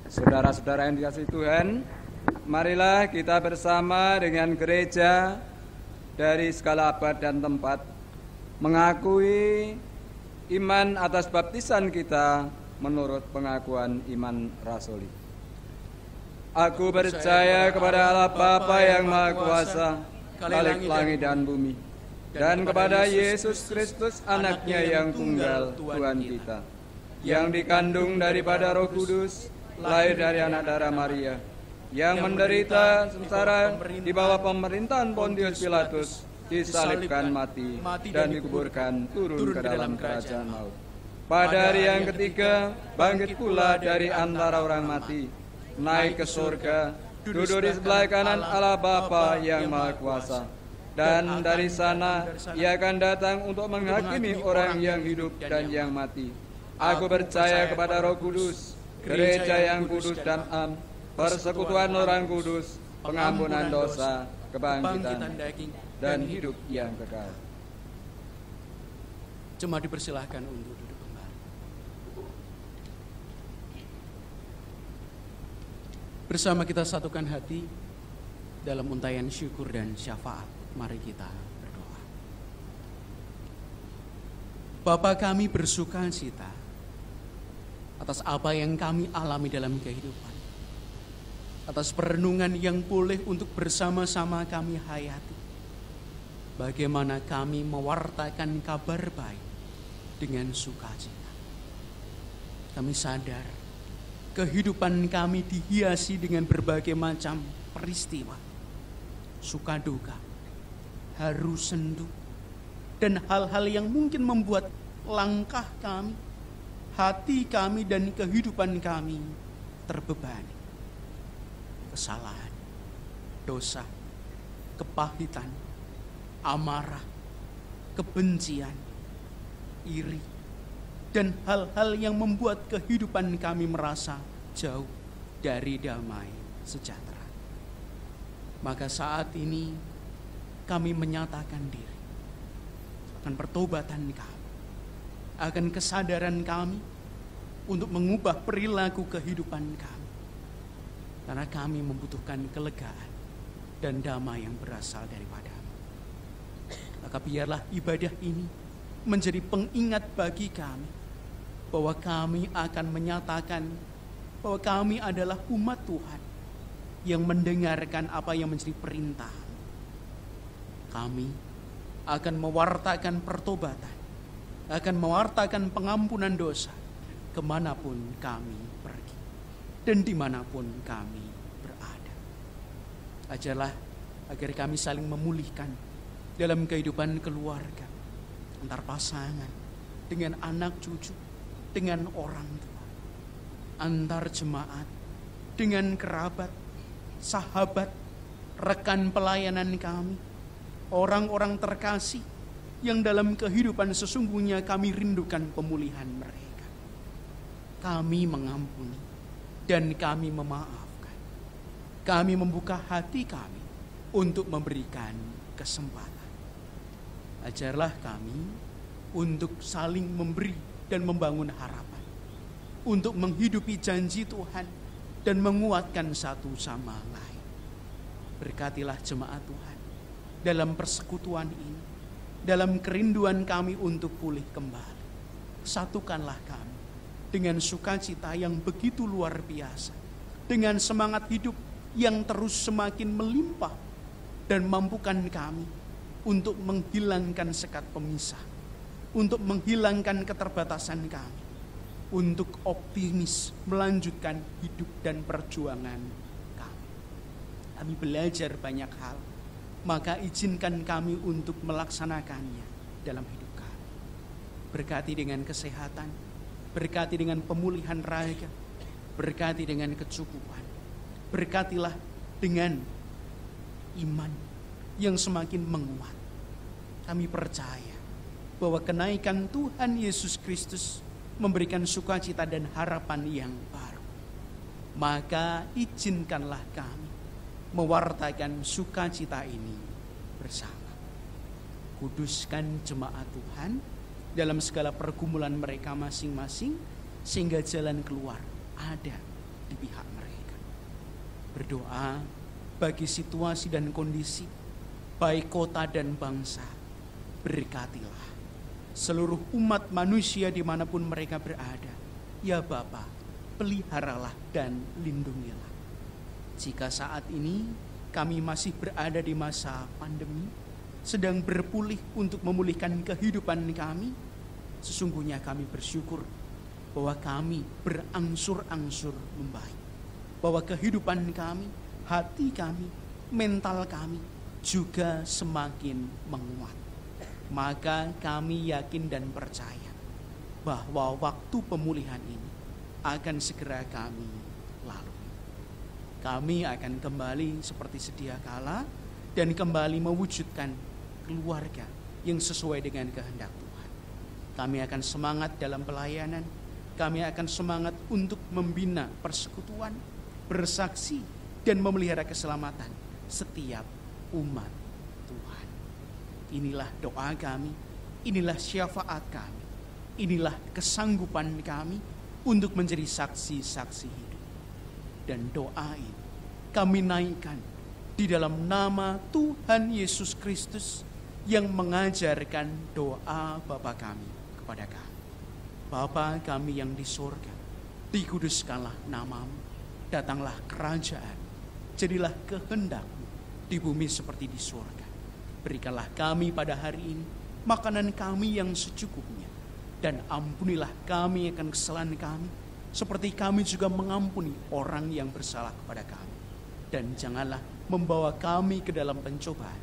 saudara-saudara yang dikasihi Tuhan, marilah kita bersama dengan gereja dari segala abad dan tempat mengakui iman atas baptisan kita menurut pengakuan iman rasuli. Aku percaya kepada Allah Bapa yang Maha Kuasa, Khalik langit dan bumi, dan kepada Yesus Kristus anaknya yang tunggal Tuhan kita, yang dikandung daripada Roh Kudus, lahir dari anak darah Maria, yang menderita sengsara di bawah pemerintahan Pontius Pilatus, disalibkan mati dan dikuburkan turun ke dalam kerajaan maut. Pada hari yang ketiga, bangkit pula dari antara orang mati, naik ke surga, duduk di sebelah kanan Allah Bapa yang Maha Kuasa. Dan dari sana Ia akan datang untuk menghakimi orang yang hidup dan yang mati. Aku percaya kepada Roh Kudus, gereja yang kudus dan am, persekutuan orang kudus, pengampunan dosa, kebangkitan daging, dan hidup yang kekal. Jemaat dipersilahkan untuk duduk kembali. Bersama kita satukan hati dalam untayan syukur dan syafaat. Mari kita berdoa. Bapa, kami bersuka cita atas apa yang kami alami dalam kehidupan, atas perenungan yang boleh untuk bersama-sama kami hayati. Bagaimana kami mewartakan kabar baik dengan sukacita. Kami sadar kehidupan kami dihiasi dengan berbagai macam peristiwa, suka duka, haru sendu, dan hal-hal yang mungkin membuat langkah kami, hati kami, dan kehidupan kami terbebani. Kesalahan, dosa, kepahitan, amarah, kebencian, iri, dan hal-hal yang membuat kehidupan kami merasa jauh dari damai sejahtera. Maka saat ini kami menyatakan diri akan pertobatan kami, akan kesadaran kami untuk mengubah perilaku kehidupan kami, karena kami membutuhkan kelegaan dan damai yang berasal daripada-Mu. Maka biarlah ibadah ini menjadi pengingat bagi kami bahwa kami akan menyatakan bahwa kami adalah umat Tuhan yang mendengarkan apa yang menjadi perintah. Kami akan mewartakan pertobatan, akan mewartakan pengampunan dosa kemanapun kami pergi dan dimanapun kami berada. Ajarlah agar kami saling memulihkan dalam kehidupan keluarga, antar pasangan, dengan anak cucu, dengan orang tua, antar jemaat, dengan kerabat, sahabat, rekan pelayanan kami, orang-orang terkasih yang dalam kehidupan sesungguhnya kami rindukan pemulihan mereka. Kami mengampuni dan kami memaafkan. Kami membuka hati kami untuk memberikan kesempatan. Ajarlah kami untuk saling memberi dan membangun harapan, untuk menghidupi janji Tuhan dan menguatkan satu sama lain. Berkatilah jemaat Tuhan dalam persekutuan ini, dalam kerinduan kami untuk pulih kembali. Satukanlah kami dengan sukacita yang begitu luar biasa, dengan semangat hidup yang terus semakin melimpah, dan mampukan kami untuk menghilangkan sekat pemisah, untuk menghilangkan keterbatasan kami, untuk optimis melanjutkan hidup dan perjuangan kami. Kami belajar banyak hal, maka izinkan kami untuk melaksanakannya dalam hidup kami. Berkati dengan kesehatan, berkati dengan pemulihan raga, berkati dengan kecukupan, berkatilah dengan iman yang semakin menguat. Kami percaya bahwa kenaikan Tuhan Yesus Kristus memberikan sukacita dan harapan yang baru. Maka izinkanlah kami mewartakan sukacita ini bersama. Kuduskan jemaat Tuhan dalam segala pergumulan mereka masing-masing, sehingga jalan keluar ada di pihak mereka. Berdoa bagi situasi dan kondisi, baik kota dan bangsa. Berkatilah seluruh umat manusia dimanapun mereka berada. Ya Bapa, peliharalah dan lindungilah. Jika saat ini kami masih berada di masa pandemi, sedang berpulih untuk memulihkan kehidupan kami, sesungguhnya kami bersyukur bahwa kami berangsur-angsur membaik, bahwa kehidupan kami, hati kami, mental kami juga semakin menguat. Maka kami yakin dan percaya bahwa waktu pemulihan ini akan segera kami lalui. Kami akan kembali seperti sedia kala dan kembali mewujudkan keluarga yang sesuai dengan kehendak Tuhan. Kami akan semangat dalam pelayanan, kami akan semangat untuk membina persekutuan, bersaksi, dan memelihara keselamatan setiap umat Tuhan. Inilah doa kami, inilah syafaat kami, inilah kesanggupan kami untuk menjadi saksi-saksi hidup. Dan doa ini kami naikkan di dalam nama Tuhan Yesus Kristus yang mengajarkan doa Bapa kami kepada kami. Bapa kami yang di surga, dikuduskanlah namamu, datanglah kerajaan, jadilah kehendak-Mu di bumi seperti di surga. Berikanlah kami pada hari ini makanan kami yang secukupnya, dan ampunilah kami akan kesalahan kami, seperti kami juga mengampuni orang yang bersalah kepada kami. Dan janganlah membawa kami ke dalam pencobaan,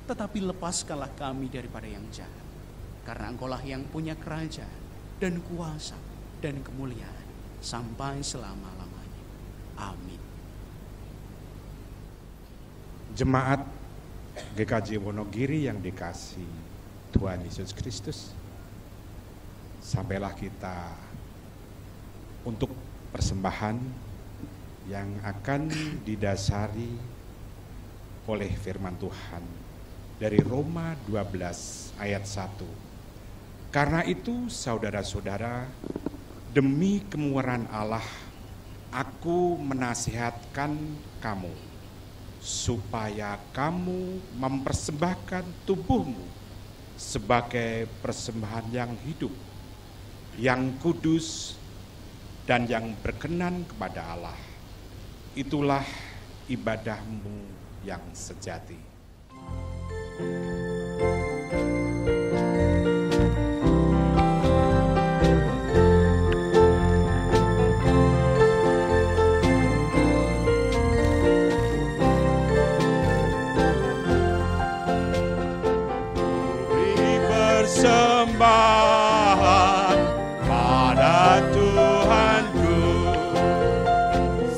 tetapi lepaskanlah kami daripada yang jahat. Karena Engkaulah yang punya kerajaan dan kuasa dan kemuliaan sampai selama-lamanya. Amin. Jemaat GKJ Wonogiri yang dikasihi Tuhan Yesus Kristus, sampailah kita untuk persembahan yang akan didasari oleh firman Tuhan dari Roma 12 ayat 1. Karena itu saudara-saudara, demi kemurahan Allah, aku menasihatkan kamu supaya kamu mempersembahkan tubuhmu sebagai persembahan yang hidup, yang kudus, dan yang berkenan kepada Allah. Itulah ibadahmu yang sejati. Beri persembahan pada Tuhanku,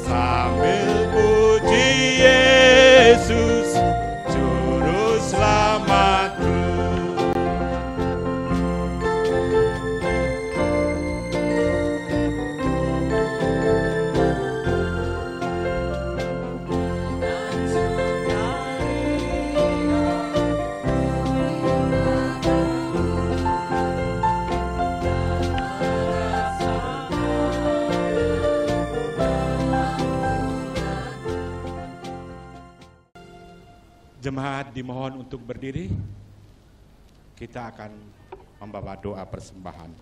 sambil puji Yesus Juru Selamatku. Jemaat dimohon untuk berdiri. Kita akan membawa doa persembahan.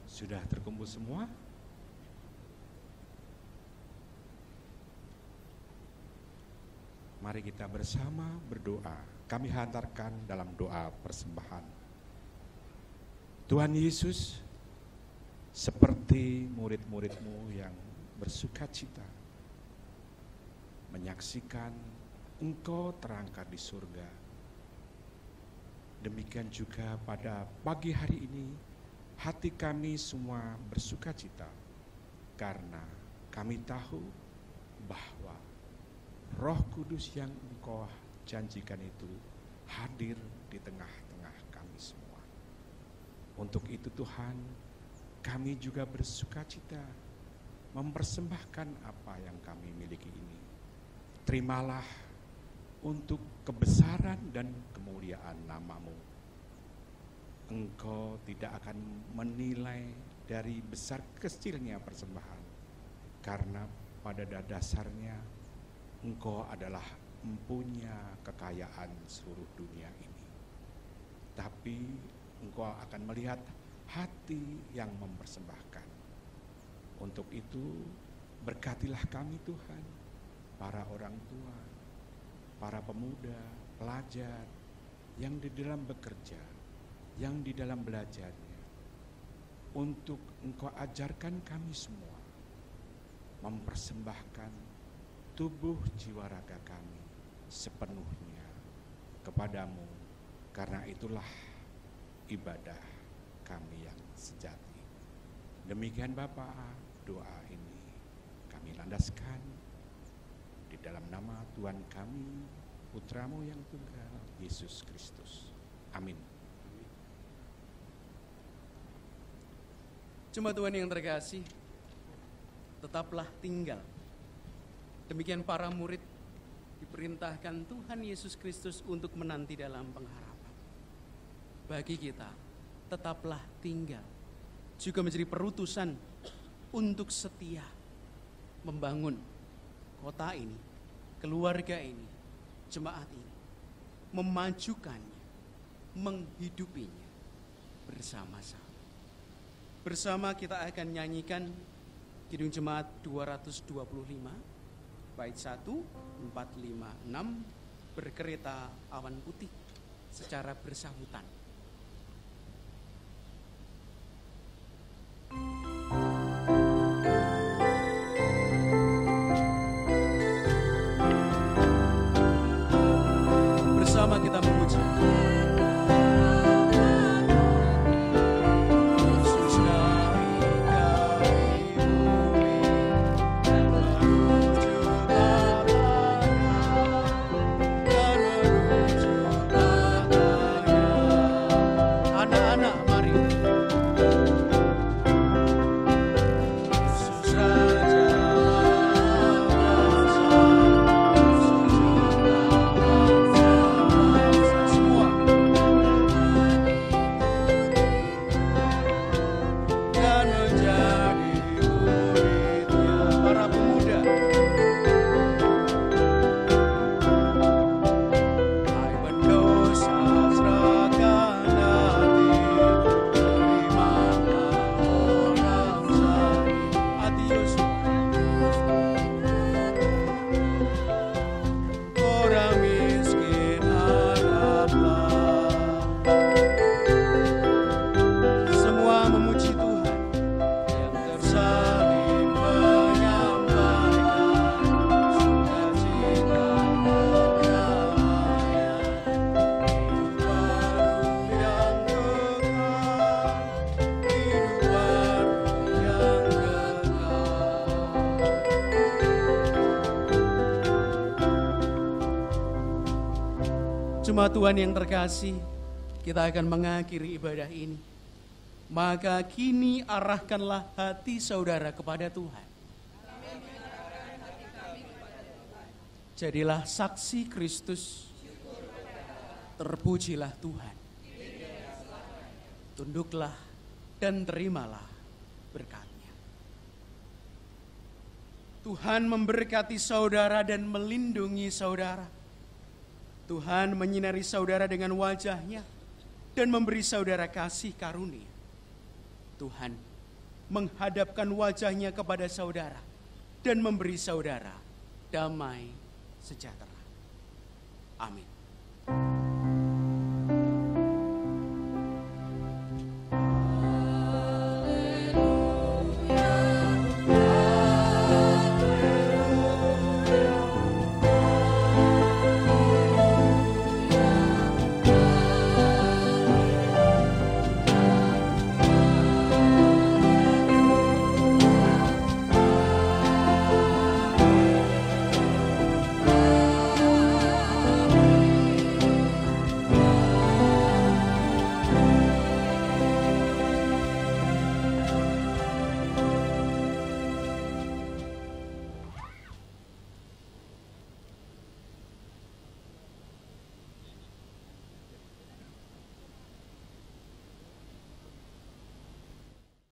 Sudah terkumpul semua? Mari kita bersama berdoa. Kami hantarkan dalam doa persembahan. Tuhan Yesus, seperti murid-murid-Mu yang bersukacita menyaksikan Engkau terangkat di surga, demikian juga pada pagi hari ini hati kami semua bersukacita karena kami tahu bahwa Roh Kudus yang Engkau janjikan itu hadir di tengah-tengah kami semua. Untuk itu Tuhan, kami juga bersukacita mempersembahkan apa yang kami miliki ini. Terimalah untuk kebesaran dan kemuliaan nama-Mu. Engkau tidak akan menilai dari besar kecilnya persembahan, karena pada dasarnya Engkau adalah empunya kekayaan seluruh dunia ini. Tapi Engkau akan melihat hati yang mempersembahkan. Untuk itu berkatilah kami Tuhan, para orang tua, para pemuda, pelajar yang di dalam bekerja, yang di dalam belajarnya untuk Engkau ajarkan kami semua mempersembahkan tubuh jiwa raga kami sepenuhnya kepadamu, karena itulah ibadah kami yang sejati. Demikian Bapa, doa ini kami landaskan di dalam nama Tuhan kami, Putramu yang tunggal, Yesus Kristus. Amin. Jemaat Tuhan yang terkasih, tetaplah tinggal. Demikian para murid diperintahkan Tuhan Yesus Kristus untuk menanti dalam pengharapan. Bagi kita, tetaplah tinggal juga menjadi perutusan untuk setia membangun kota ini, keluarga ini, jemaat ini, memajukannya, menghidupinya bersama-sama. Bersama kita akan nyanyikan Kidung Jemaat 225, bait 1, 4, 5, 6, berkereta awan putih secara bersahutan. Bersama kita memuji. Jemaat Tuhan yang terkasih, kita akan mengakhiri ibadah ini. Maka kini arahkanlah hati saudara kepada Tuhan. Jadilah saksi Kristus. Terpujilah Tuhan. Tunduklah dan terimalah berkat-Nya. Tuhan memberkati saudara dan melindungi saudara. Tuhan menyinari saudara dengan wajah-Nya dan memberi saudara kasih karunia. Tuhan menghadapkan wajah-Nya kepada saudara dan memberi saudara damai sejahtera. Amin.